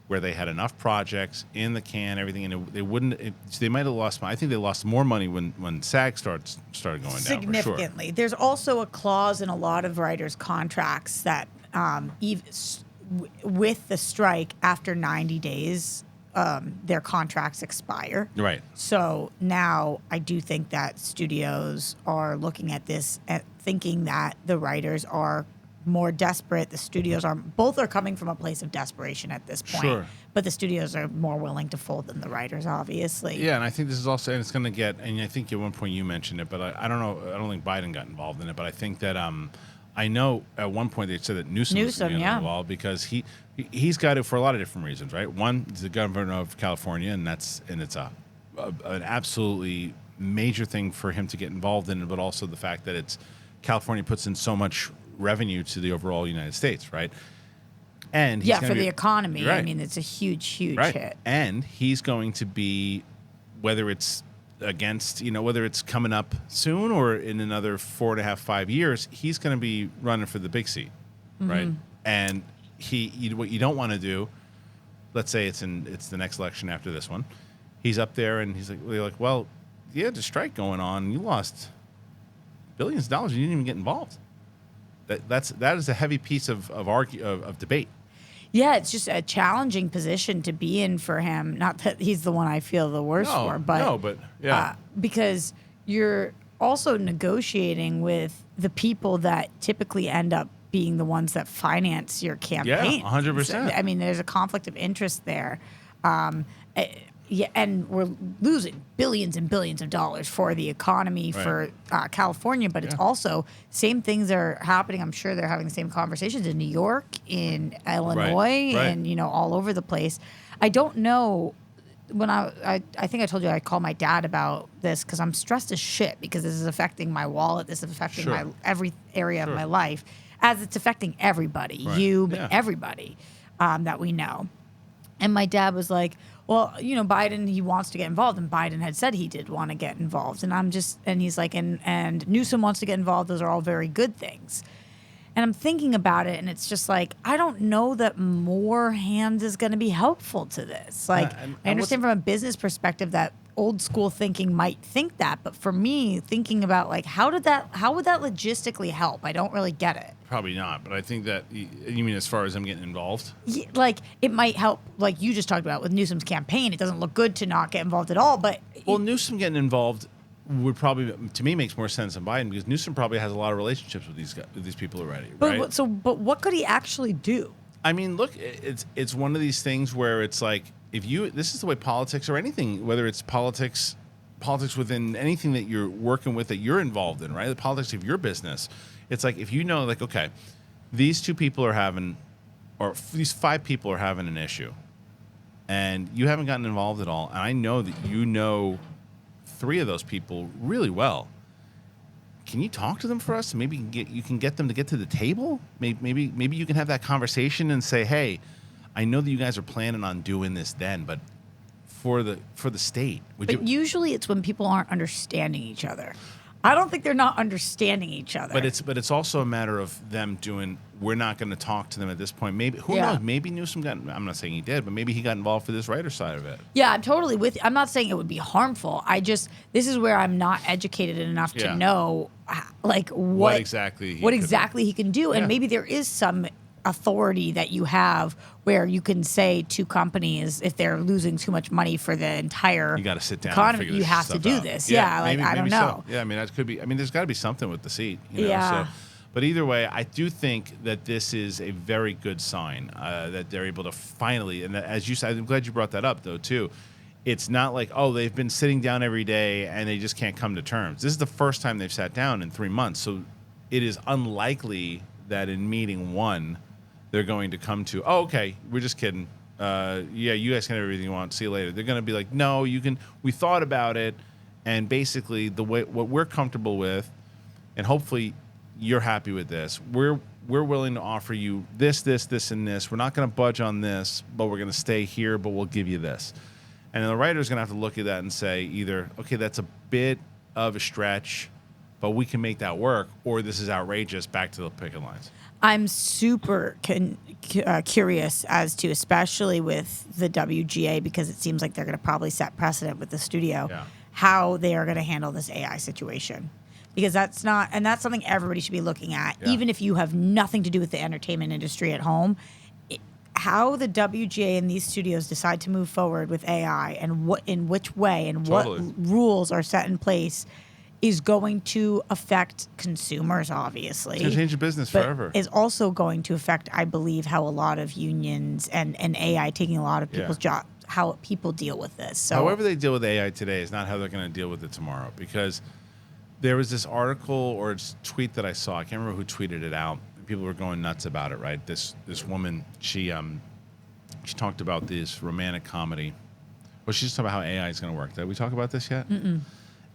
where they had enough projects in the can, everything, and they might have lost money. I think they lost more money when SAG started going down. Significantly. For sure. There's also a clause in a lot of writers' contracts that with the strike, after 90 days, their contracts expire. Right. So now I do think that studios are looking at this and thinking that the writers are more desperate. The studios both are coming from a place of desperation at this point. Sure. But the studios are more willing to fold than the writers, obviously. Yeah, and I think this is also, and it's going to get, and I think at one point you mentioned it, but I don't know, I don't think Biden got involved in it, but I think that I know at one point they said that Newsom was going to get involved, because he's got it for a lot of different reasons, right? One, he's the governor of California, and it's an absolutely major thing for him to get involved in, but also the fact that California puts in so much revenue to the overall United States, right? And for the economy, right. I mean, it's a huge hit. And he's going to be, whether it's whether it's coming up soon or in another 4.5, 5 years, he's going to be running for the big seat, right? And what you don't want to do, let's say it's the next election after this one, he's up there and he's like, well, you had a strike going on, you lost billions of dollars, you didn't even get involved. That is a heavy piece of debate. Yeah, it's just a challenging position to be in for him. Not that he's the one I feel the worst for, but yeah, because you're also negotiating with the people that typically end up being the ones that finance your campaign. Yeah, 100%. I mean, there's a conflict of interest there. Yeah, and we're losing billions and billions of dollars for the economy for California, but it's also same things are happening. I'm sure they're having the same conversations in New York, in Illinois, and all over the place. I don't know when I think I told you I called my dad about this because I'm stressed as shit because this is affecting my wallet. This is affecting Sure. my every area Sure. of my life, as it's affecting everybody, Right. you, but Yeah. everybody that we know. And my dad was like, well, Biden, he wants to get involved. And Biden had said he did want to get involved. And he's like, and Newsom wants to get involved. Those are all very good things. And I'm thinking about it, and it's just like, I don't know that more hands is going to be helpful to this. Like, and I understand from a business perspective that old school thinking might think that. But for me, thinking about like, how would that logistically help? I don't really get it. Probably not, but I think that you mean as far as I'm getting involved. Yeah, like it might help, like you just talked about with Newsom's campaign. It doesn't look good to not get involved at all. But Well, Newsom getting involved would probably, to me, makes more sense than Biden because Newsom probably has a lot of relationships with these people already, right? But what could he actually do? I mean, look, it's one of these things where it's like this is the way politics or anything, whether it's politics within anything that you're working with that you're involved in, right? The politics of your business. It's like if you know, like, okay, these 2 people are having, or these 5 people are having an issue, and you haven't gotten involved at all, and I know that you know 3 of those people really well. Can you talk to them for us? Maybe you can get them to get to the table. Maybe you can have that conversation and say, hey, I know that you guys are planning on doing this then, but for the state, But usually it's when people aren't understanding each other. I don't think they're not understanding each other. But it's also a matter of them doing. We're not going to talk to them at this point. Maybe who Yeah. knows? Maybe Newsom got. I'm not saying he did, but maybe he got involved for this writer side of it. Yeah, I'm totally with you. I'm not saying it would be harmful. This is where I'm not educated enough Yeah. to know, like What exactly he can do, and Yeah. maybe there is some authority that you have where you can say to companies if they're losing too much money for the entire You got to sit down. economy, and figure you this have to stuff do out. this. Yeah, like I don't maybe know. So. Yeah, I mean that could be. I mean, there's got to be something with the seat. Yeah. So, but either way, I do think that this is a very good sign that they're able to finally. And as you said, I'm glad you brought that up though too. It's not like, oh, they've been sitting down every day and they just can't come to terms. This is the first time they've sat down in 3 months. So it is unlikely that in meeting 1, they're going to come to, oh, okay, we're just kidding. Yeah, you guys can have everything you want. See you later. They're going to be like, no, you can. We thought about it. And basically what we're comfortable with, and hopefully you're happy with this, we're willing to offer you this, and this. We're not going to budge on this, but we're going to stay here, but we'll give you this. And then the writer's going to have to look at that and say either, okay, that's a bit of a stretch, but we can make that work, or this is outrageous, back to the picket lines. I'm super curious as to, especially with the WGA, because it seems like they're going to probably set precedent with the studio, how they are going to handle this AI situation. Because that's something everybody should be looking at, even if you have nothing to do with the entertainment industry at home. How the WGA and these studios decide to move forward with AI and in which way and what rules are set in place is going to affect consumers, obviously. It's going to change the business but forever. Is also going to affect, I believe, how a lot of unions and AI taking a lot of people's jobs, how people deal with this. So, however they deal with AI today is not how they're going to deal with it tomorrow, because there was this article or tweet that I saw. I can't remember who tweeted it out. People were going nuts about it, right? This woman, she talked about this romantic comedy. Well, she just talked about how AI is going to work. Did we talk about this yet? Mm-mm.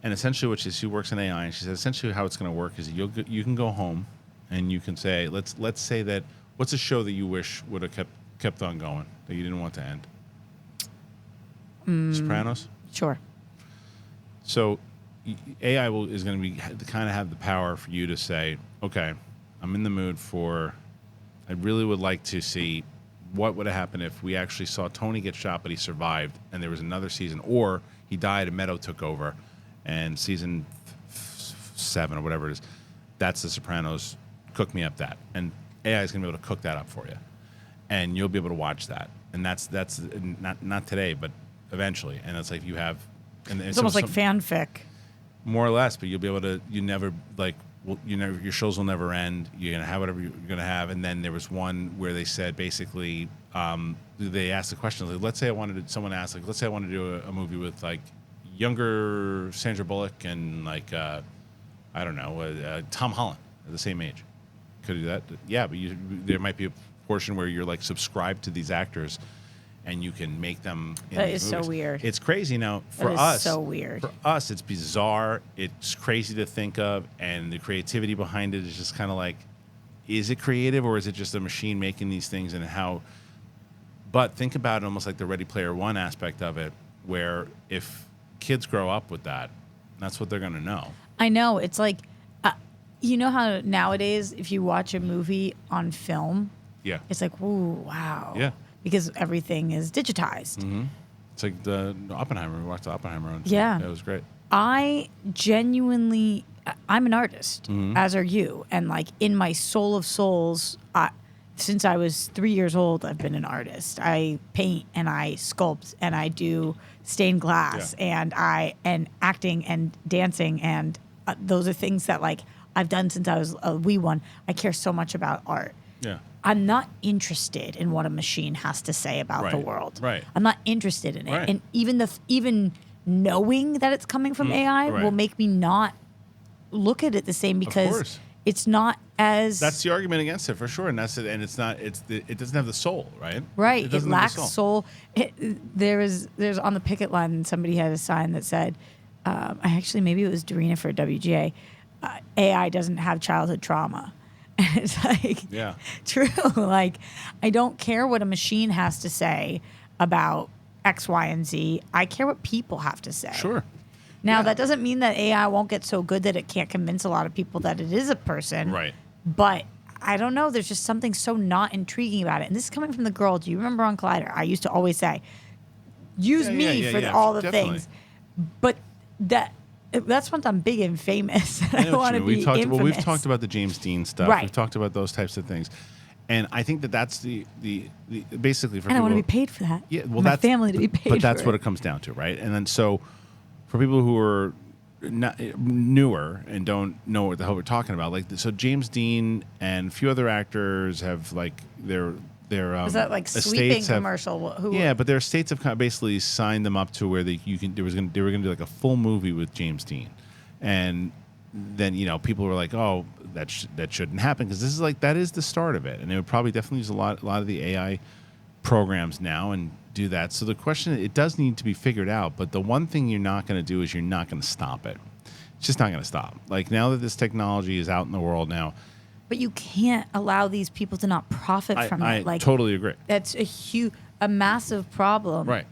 And essentially, she works in AI, and she said essentially how it's going to work is you can go home, and you can say let's say that what's a show that you wish would have kept on going that you didn't want to end? Sopranos. Sure. So AI is going to be kind of have the power for you to say, okay, I'm in the mood for. I really would like to see what would have happened if we actually saw Tony get shot, but he survived, and there was another season, or he died and Meadow took over, and season 7 or whatever it is, that's The Sopranos. Cook me up that, and AI is going to be able to cook that up for you, and you'll be able to watch that, and that's not today, but eventually, and it's like you have, and It's almost like fanfic. more or less, but you'll be able to. You never like. Well, your shows will never end. You're gonna have whatever you're gonna have. And then there was one where they said basically, they asked the question. Like, let's say someone asked, like, let's say I want to do a movie with like younger Sandra Bullock and like I don't know, Tom Holland at the same age. Could do that? Yeah, but there might be a portion where you're like subscribed to these actors, and you can make them in That these is so movies. weird. It's crazy. Now, for That is us, so weird. For us, it's bizarre. It's crazy to think of, and the creativity behind it is just kind of like, is it creative or is it just a machine making these things, and how? But think about it almost like the Ready Player One aspect of it, where if kids grow up with that, that's what they're going to know. I know. It's like, you know how nowadays, if you watch a movie on film, Yeah. it's like, ooh, wow. Yeah. Because everything is digitized. Mm-hmm. It's like the Oppenheimer. We watched the Oppenheimer. Yeah. It was great. I genuinely, I'm an artist, Mm-hmm. as are you. And like in my soul of souls, since I was 3 years old, I've been an artist. I paint and I sculpt and I do stained glass and acting and dancing. And those are things that like I've done since I was a wee one. I care so much about art. Yeah. I'm not interested in what a machine has to say about the Right, world. right. I'm not interested in it. Right. And even knowing that it's coming from AI right. will make me not look at it the same because course. it's not as That's the argument against it for sure, and that's it. And it's not. it doesn't have the soul, right? right. It doesn't have lacks the soul. There's on the picket line somebody had a sign that said, maybe it was Dorina for WGA. AI doesn't have childhood trauma. And it's like, Yeah. true. Like, I don't care what a machine has to say about X, Y, and Z. I care what people have to say. Sure. Now, Yeah. that doesn't mean that AI won't get so good that it can't convince a lot of people that it is a person. Right. But I don't know. There's just something so not intriguing about it. And this is coming from the girl. Do you remember on Collider? I used to always say, use me for all the definitely. things. But that's once I'm big and famous. I I know what want you to mean. be infamous. We've talked about the James Dean stuff. Right. We've talked about those types of things, and I think that's the basically for and I people. want to be paid for that. Yeah, well, my that's family to be paid. But that's for what it comes down to, right? And then so for people who are not, newer and don't know what the hell we're talking about, like so James Dean and a few other actors have like their Was that like estates sweeping have- commercial? Who? Yeah, but their estates have kind of basically signed them up to where they were going to do like a full movie with James Dean, and then people were like, oh, that shouldn't happen because this is like that is the start of it, and they would probably definitely use a lot of the AI programs now and do that. So the question, it does need to be figured out, but the one thing you're not going to do is you're not going to stop it. It's just not going to stop. Like now that this technology is out in the world now. But you can't allow these people to not profit from it. I Like totally agree. that's a massive problem. Right.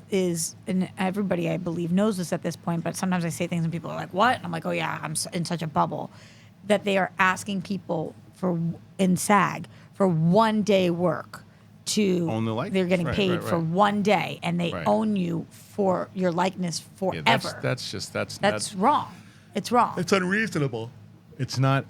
And everybody I believe knows this at this point. But sometimes I say things and people are like, "What?" And I'm like, "Oh yeah, I'm in such a bubble." That they are asking people in SAG for 1 day work to Own the likeness. They're getting Right, paid right, for right. 1 day, and they Right. own you for your likeness Yeah, forever. that's wrong. It's wrong. it's unreasonable. It's not.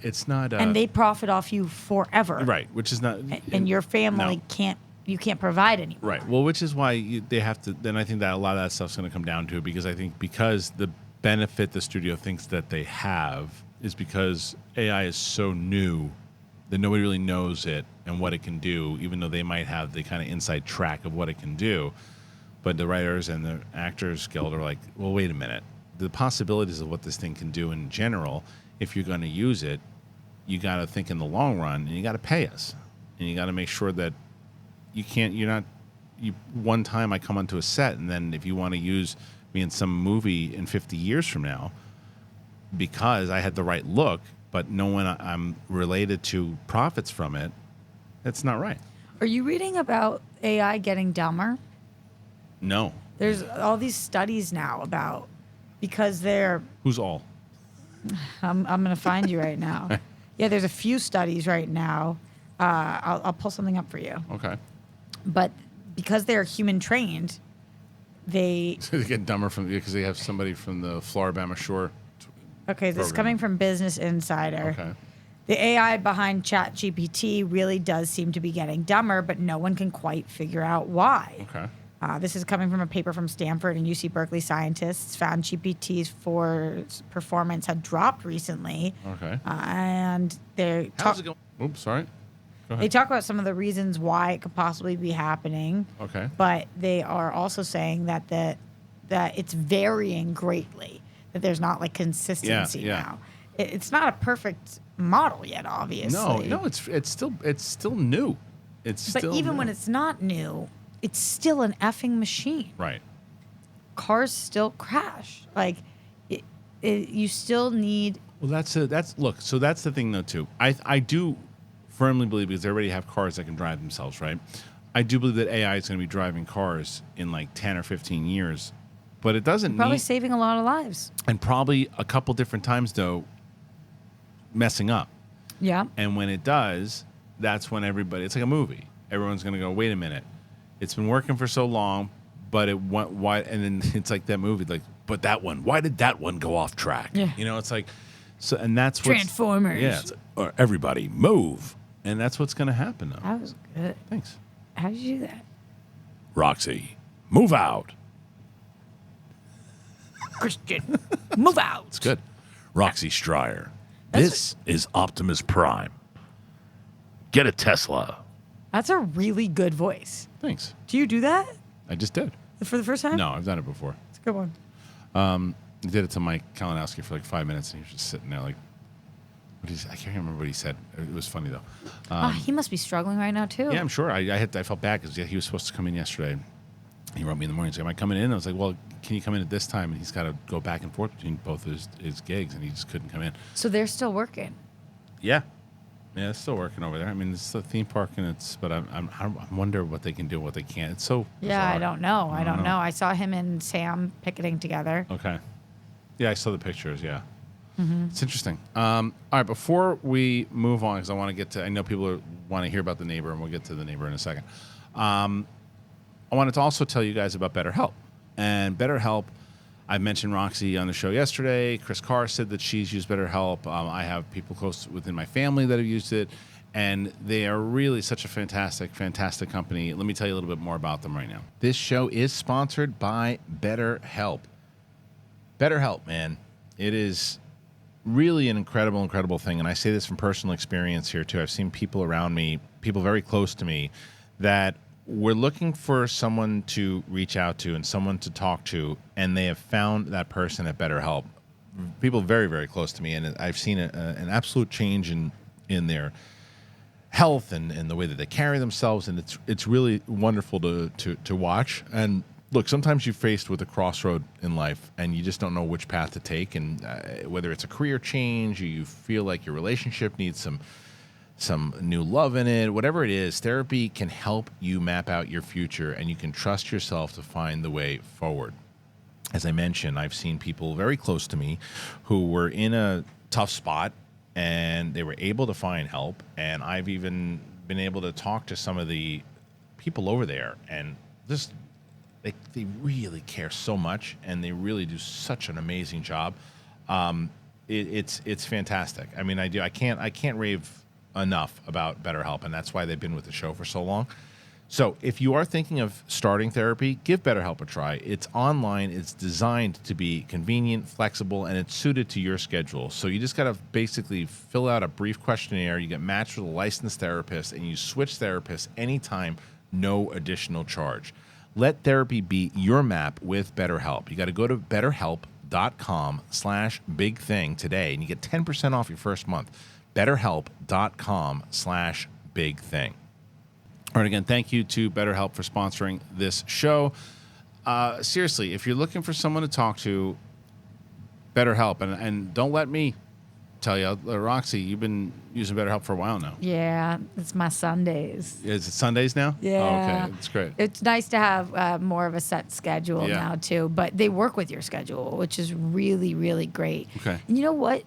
And they profit off you forever. right, which is not. And your family no. can't provide anymore. Right. Well, which is why they have to. Then I think that a lot of that stuff's going to come down to it because the benefit the studio thinks that they have is because AI is so new that nobody really knows it and what it can do, even though they might have the kind of inside track of what it can do. But the writers and the Actors Guild are like, well, wait a minute. The possibilities of what this thing can do in general, if you're going to use it, you got to think in the long run, and you got to pay us, and you got to make sure that one time I come onto a set, and then if you want to use me in some movie in 50 years from now, because I had the right look, but no one I'm related to profits from it, that's not right. Are you reading about AI getting dumber? No. There's all these studies now about because they're. Who's all? I'm going to find you right now. Yeah, there's a few studies right now. I'll pull something up for you. Okay. But because they're human trained, they. So they get dumber because they have somebody from the Floribama Shore. Okay, this is program. coming from Business Insider. Okay. The AI behind ChatGPT really does seem to be getting dumber, but no one can quite figure out why. Okay. This is coming from a paper from Stanford and UC Berkeley scientists found GPT's performance had dropped recently. Okay. And they How's it going? Oops, sorry. Go They ahead. talk about some of the reasons why it could possibly be happening. Okay. But they are also saying that it's varying greatly. That there's not like consistency Yeah. now. It's not a perfect model yet, obviously. No, it's still new. It's But still even new. when it's not new, it's still an effing machine. Right. Cars still crash. Like, you still need. Well, that's the thing though too. I do firmly believe, because they already have cars that can drive themselves, right? I do believe that AI is going to be driving cars in like 10 or 15 years, but it doesn't Probably need, saving a lot of lives. and probably a couple different times though messing up. Yeah. And when it does, that's when it's like a movie. Everyone's going to go, wait a minute, it's been working for so long, but it went, why? And then it's like that movie, like, but that one, why did that one go off track? Yeah. You know, it's like, so, and that's what Transformers. Yeah, it's like, or everybody move, and that's what's going to happen now. That was good. Thanks, How did you do that? Roxy. Move out. Kristian, move out. It's good. Roxy Striar. That's This is Optimus Prime. Get a Tesla. That's a really good voice. Thanks. Do you do that I just did. for the first time? No, I've done it before. It's a good one. I did it to Mike Kalinowski for like 5 minutes, and he was just sitting there like, I can't remember what he said. It was funny though. He must be struggling right now too. Yeah, I'm sure. I felt bad because he was supposed to come in yesterday. He wrote me in the morning, saying, am I coming in? I was like, well, can you come in at this time? And he's got to go back and forth between both his gigs, and he just couldn't come in. So they're still working. Yeah. Yeah, it's still working over there. I mean, it's a theme park, and I wonder what they can do, what they can't. It's so Yeah, bizarre. I don't know. I don't know. I saw him and Sam picketing together. Okay. Yeah, I saw the pictures, yeah. It's interesting. All right, before we move on, because I want to get to, I know people want to hear about the neighbor, and we'll get to the neighbor in a second. I wanted to also tell you guys about BetterHelp. And BetterHelp, I mentioned Roxy on the show yesterday. Chris Carr said that she's used BetterHelp. I have people close within my family that have used it, and they are really such a fantastic, fantastic company. Let me tell you a little bit more about them right now. This show is sponsored by BetterHelp. BetterHelp, man, it is really an incredible, incredible thing. And I say this from personal experience here, too. I've seen people around me, people very close to me, that we're looking for someone to reach out to and someone to talk to, and they have found that person at BetterHelp. People very, very close to me, and I've seen an absolute change in their health and the way that they carry themselves, and it's really wonderful to watch. And look, sometimes you're faced with a crossroad in life, and you just don't know which path to take, and whether it's a career change, or you feel like your relationship needs some new love in it, whatever it is, therapy can help you map out your future, and you can trust yourself to find the way forward. As I mentioned, I've seen people very close to me who were in a tough spot, and they were able to find help, and I've even been able to talk to some of the people over there, and just they really care so much, and they really do such an amazing job. It's fantastic. I mean, I can't rave enough about BetterHelp, and that's why they've been with the show for so long. So if you are thinking of starting therapy, give BetterHelp a try. It's online, it's designed to be convenient, flexible, and it's suited to your schedule. So you just got to basically fill out a brief questionnaire, you get matched with a licensed therapist, and you switch therapists anytime, no additional charge. Let therapy be your map with BetterHelp. You got to go to BetterHelp.com/bigthing today, and you get 10% off your first month. BetterHelp.com/bigthing. All right, again, thank you to BetterHelp for sponsoring this show. Seriously, if you're looking for someone to talk to, BetterHelp, and don't let me tell you, Roxy, you've been using BetterHelp for a while now. Yeah, it's my Sundays. Is it Sundays now? Yeah. Oh, okay, that's great. It's nice to have more of a set schedule now, too. But they work with your schedule, which is really, really great. Okay. And you know what?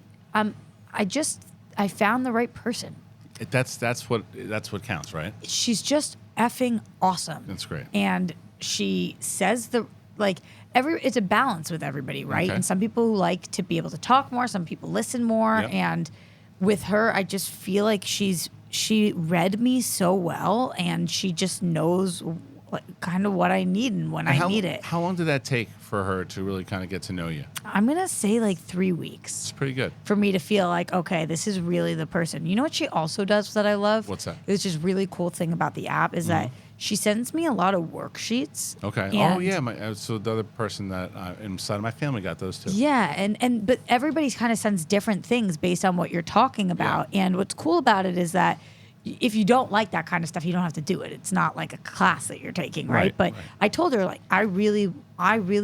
I found the right person. That's what counts, right? She's just effing awesome. That's great. And she says it's a balance with everybody, right? Okay. And some people who like to be able to talk more, some people listen more. Yep. And with her, I just feel like she read me so well, and she just knows kind of what I need and when I need it. How long did that take for her to really kind of get to know you? I'm going to say like 3 weeks. It's pretty good. For me to feel like, okay, this is really the person. You know what she also does that I love? What's that? It's just really cool thing about the app is that she sends me a lot of worksheets. Okay. And Oh, yeah. So the other person that inside of my family got those too. Yeah, but everybody kind of sends different things based on what you're talking about. And what's cool about it is that if you don't like that kind of stuff, you don't have to do it. It's not like a class that you're taking, right? Right, But right. I told her, like, I really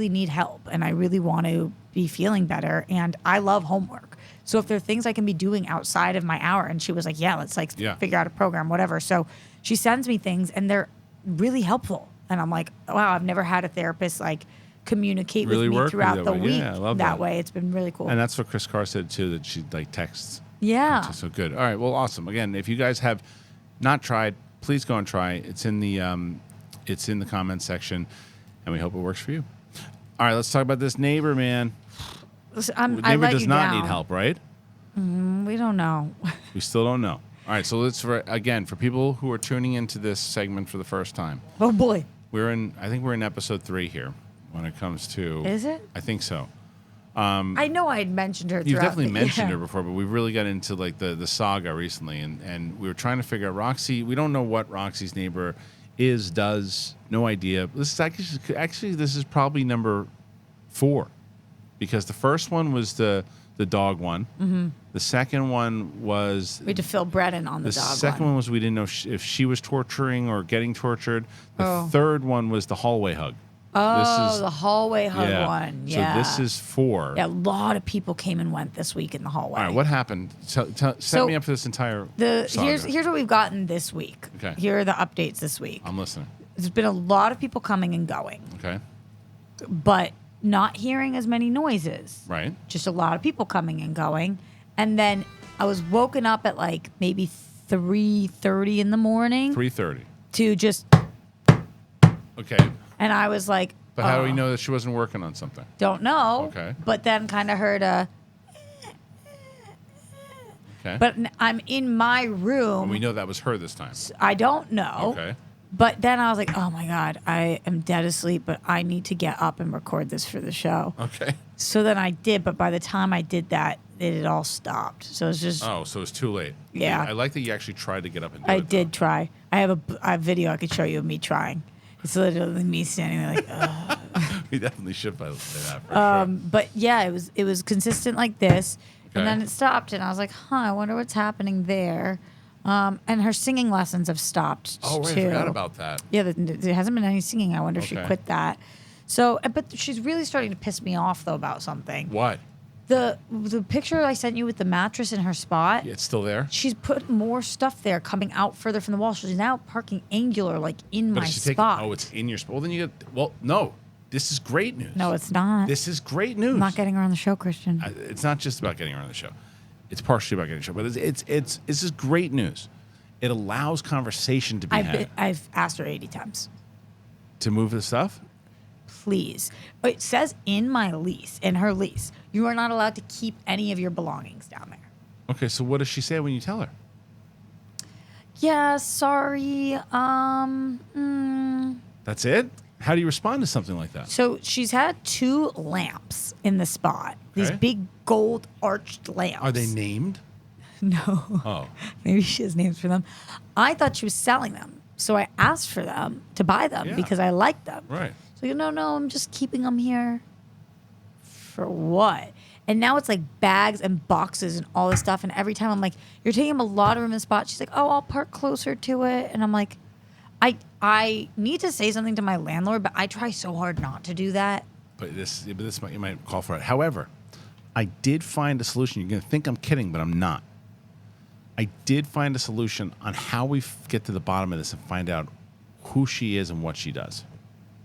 need help, and I really want to be feeling better, and I love homework. So if there are things I can be doing outside of my hour, and she was like, yeah, let's like figure out a program, whatever. So she sends me things, and they're really helpful. And I'm like, wow, I've never had a therapist like communicate Really with me work with you throughout that the way. week Yeah, I love that. way. It's been really cool. And that's what Chris Carr said too, that she like texts. Yeah. So good. All right. Well, awesome. Again, if you guys have not tried, please go and try. It's in the comments section, and we hope it works for you. All right. Let's talk about this neighbor, man. Listen, Neighbor let does you not down. need help, right? We don't know. We still don't know. All right. So let's for people who are tuning into this segment for the first time. Oh boy. I think we're in episode 3 here when it comes to. Is it? I think so. I know I had mentioned her. You've throughout definitely mentioned yeah. her before, but we've really got into like the saga recently, and we were trying to figure out Roxy. We don't know what Roxy's neighbor does. No idea. This is actually this is probably number 4, because the first one was the dog one. Mm-hmm. The second one was We had to fill Brennan on the dog second one was we didn't know if she was torturing or getting tortured. The third one was the hallway hug. Oh, the hallway hug one. Yeah. So this is 4. Yeah, a lot of people came and went this week in the hallway. All right, what happened? Set me up for this entire saga. Here's what we've gotten this week. Okay. Here are the updates this week. I'm listening. There's been a lot of people coming and going, Okay. but not hearing as many noises. Right. Just a lot of people coming and going. And then I was woken up at like maybe 3:30 in the morning 3:30. to just, Okay. and I was like, But how do we know that she wasn't working on something? don't know. Okay. But then kind of heard a, Okay. but I'm in my room. And we know that was her this time. I don't know. Okay. But then I was like, oh my God, I am dead asleep, but I need to get up and record this for the show. Okay. So then I did, but by the time I did that, it had all stopped. So it's just, Oh, so it's too late. Yeah. I like that you actually tried to get up and do I it. did try. I have a video I could show you of me trying. It's literally me standing there like, ugh. We definitely should by that for sure. But yeah, it was consistent like this. Okay. And then it stopped, and I was like, huh, I wonder what's happening there. And her singing lessons have stopped Oh, right. too. I forgot about that. Yeah, there hasn't been any singing. I wonder if she Okay. quit that. So, but she's really starting to piss me off though about something. What? The picture I sent you with the mattress in her spot. Yeah, it's still there? She's put more stuff there coming out further from the wall. She's now parking angular, like in But my is she taking, spot. oh, it's in your spot. Well, then you get, well, no. This is great news. No, it's not. This is great news. I'm not getting her on the show, Kristian. It's not just about getting her on the show. It's partially about getting her on the show, but it's just great news. It allows conversation to be had. I've asked her 80 times. To move the stuff? Please. It says in my lease, in her lease, you are not allowed to keep any of your belongings down there. Okay, so what does she say when you tell her? Yeah, sorry. That's it? How do you respond to something like that? So she's had 2 lamps in the spot. These Okay. big gold arched lamps. Are they named? No. Oh. Maybe she has names for them. I thought she was selling them. So I asked for them to buy them Yeah. because I like them. Right. So you know, no, I'm just keeping them here. For what? And now it's like bags and boxes and all this stuff. And every time I'm like, you're taking up a lot of room in the spot. She's like, oh, I'll park closer to it. And I'm like, I need to say something to my landlord, but I try so hard not to do that. But this might, you might call for it. However, I did find a solution. You're going to think I'm kidding, but I'm not. I did find a solution on how we get to the bottom of this and find out who she is and what she does.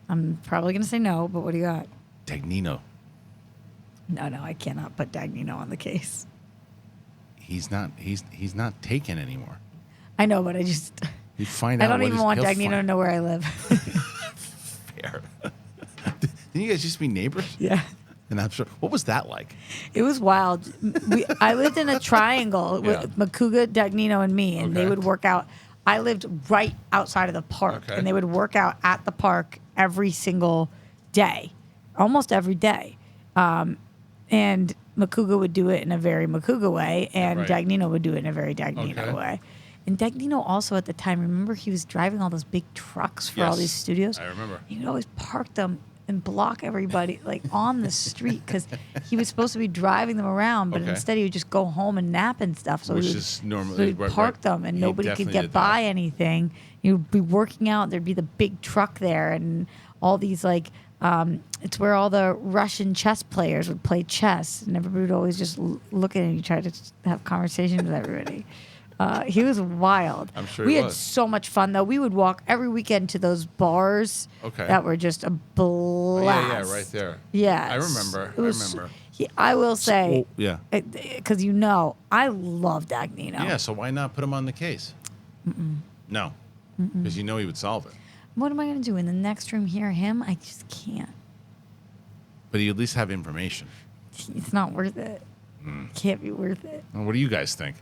I'm probably going to say no, but what do you got? Dagnino. No, I cannot put Dagnino on the case. He's not taken anymore. I know, but I just... You find I out. don't what even is- want he'll Dagnino to find- know where I live. Fair. Didn't you guys used to be neighbors? Yeah. And I'm sure. What was that like? It was wild. I lived in a triangle Yeah. with Makuga, Dagnino, and me, and they Okay. would work out. I lived right outside of the park, Okay. and they would work out at the park every single day, almost every day. And Makuga would do it in a very Makuga way, and Right. Dagnino would do it in a very Dagnino Okay. way. And Dagnino also at the time, remember he was driving all those big trucks for all Yes, these studios? I remember. He would always park them and block everybody like on the street because he was supposed to be driving them around, but Okay. instead he would just go home and nap and stuff. So Which he would, is normally- so he'd right, park right. them and He nobody could definitely get did by that. anything. He would be working out. There'd be the big truck there and all these like. It's where all the Russian chess players would play chess, and everybody would always just look at him and try to have conversations with everybody. He was wild. I'm sure we he had was. so much fun though. We would walk every weekend to those bars Okay. that were just a blast. Yeah, right there. Yeah, I remember. I will say, Yeah. because I love Dagnino. Yeah, so why not put him on the case? No, because you know he would solve it. What am I going to do in the next room? Hear him? I just can't. But you at least have information. It's not worth it. Can't be worth it. Well, what do you guys think?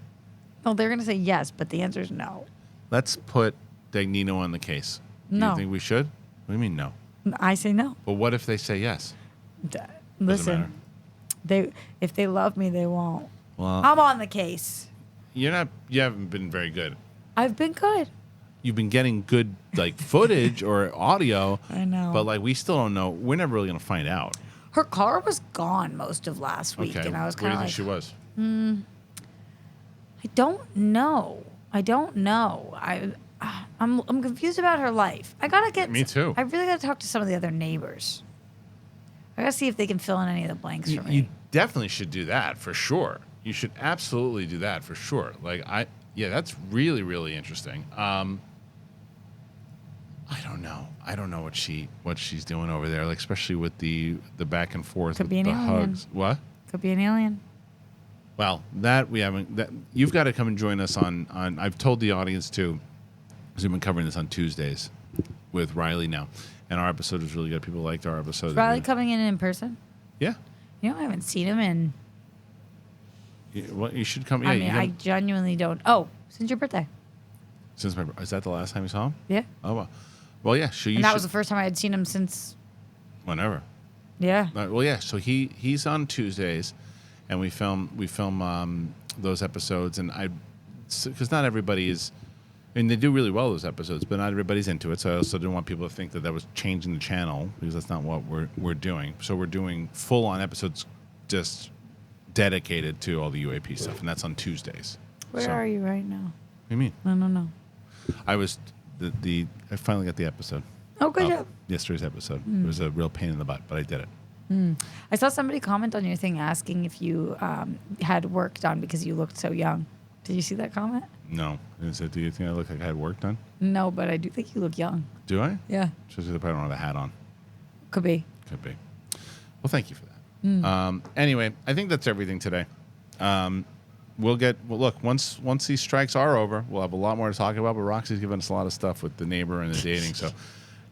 No, they're going to say yes, but the answer is no. Let's put Dagnino on the case. Do No. you think we should? What do you mean no? I say no. But what if they say yes? matter. Listen, if they love me, they won't. Well, I'm on the case. you haven't been very good. I've been good. You've been getting good like footage or audio. I know. But like we still don't know. We're never really gonna find out. Her car was gone most of last week, Okay. and I was Where do kind you of think like, she was? I don't know. I'm confused about her life. I gotta get. Me too. I really gotta talk to some of the other neighbors. I gotta see if they can fill in any of the blanks for me. You definitely should do that for sure. You should absolutely do that for sure. That's really, really interesting. I don't know. I don't know what she's doing over there, like especially with the back and forth, Could with be an the alien. hugs. What? Could be an alien. Well, that we haven't. That you've got to come and join us on. I've told the audience too, because we've been covering this on Tuesdays with Riley now, and our episode was really good. People liked our episode. Is Riley coming in person? Yeah. I haven't seen him in. You should come. Yeah, I mean, I genuinely don't. Oh, since your birthday. Since is that the last time you saw him? Yeah. Oh well. Well, yeah. So you And that should, was the first time I had seen him since. whenever. Yeah. Well, yeah. So he's on Tuesdays, and we film those episodes, and because not everybody is, and they do really well those episodes, but not everybody's into it. So I also didn't want people to think that was changing the channel because that's not what we're doing. So we're doing full on episodes, just dedicated to all the UAP stuff, and that's on Tuesdays. Where are you right now? What do you mean? I don't know. I was I finally got the episode. Oh, good job. Yesterday's episode. It was a real pain in the butt, but I did it. I saw somebody comment on your thing asking if you had work done because you looked so young. Did you see that comment? No. It said, do you think I look like I had work done? No, but I do think you look young. Do I? Yeah. Shows you they probably don't have a hat on. Could be. Could be. Well, thank you for that. Anyway, I think that's everything today. Look, once these strikes are over, we'll have a lot more to talk about, but Roxy's given us a lot of stuff with the neighbor and the dating. So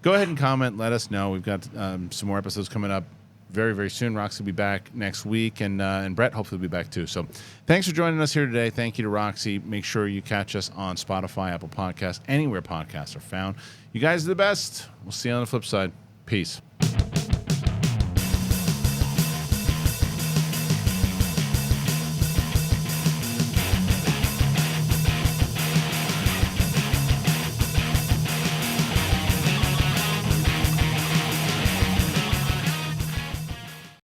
go ahead and comment. Let us know. We've got some more episodes coming up very, very soon. Roxy will be back next week, and Brett hopefully will be back too. So thanks for joining us here today. Thank you to Roxy. Make sure you catch us on Spotify, Apple Podcasts, anywhere podcasts are found. You guys are the best. We'll see you on the flip side. Peace.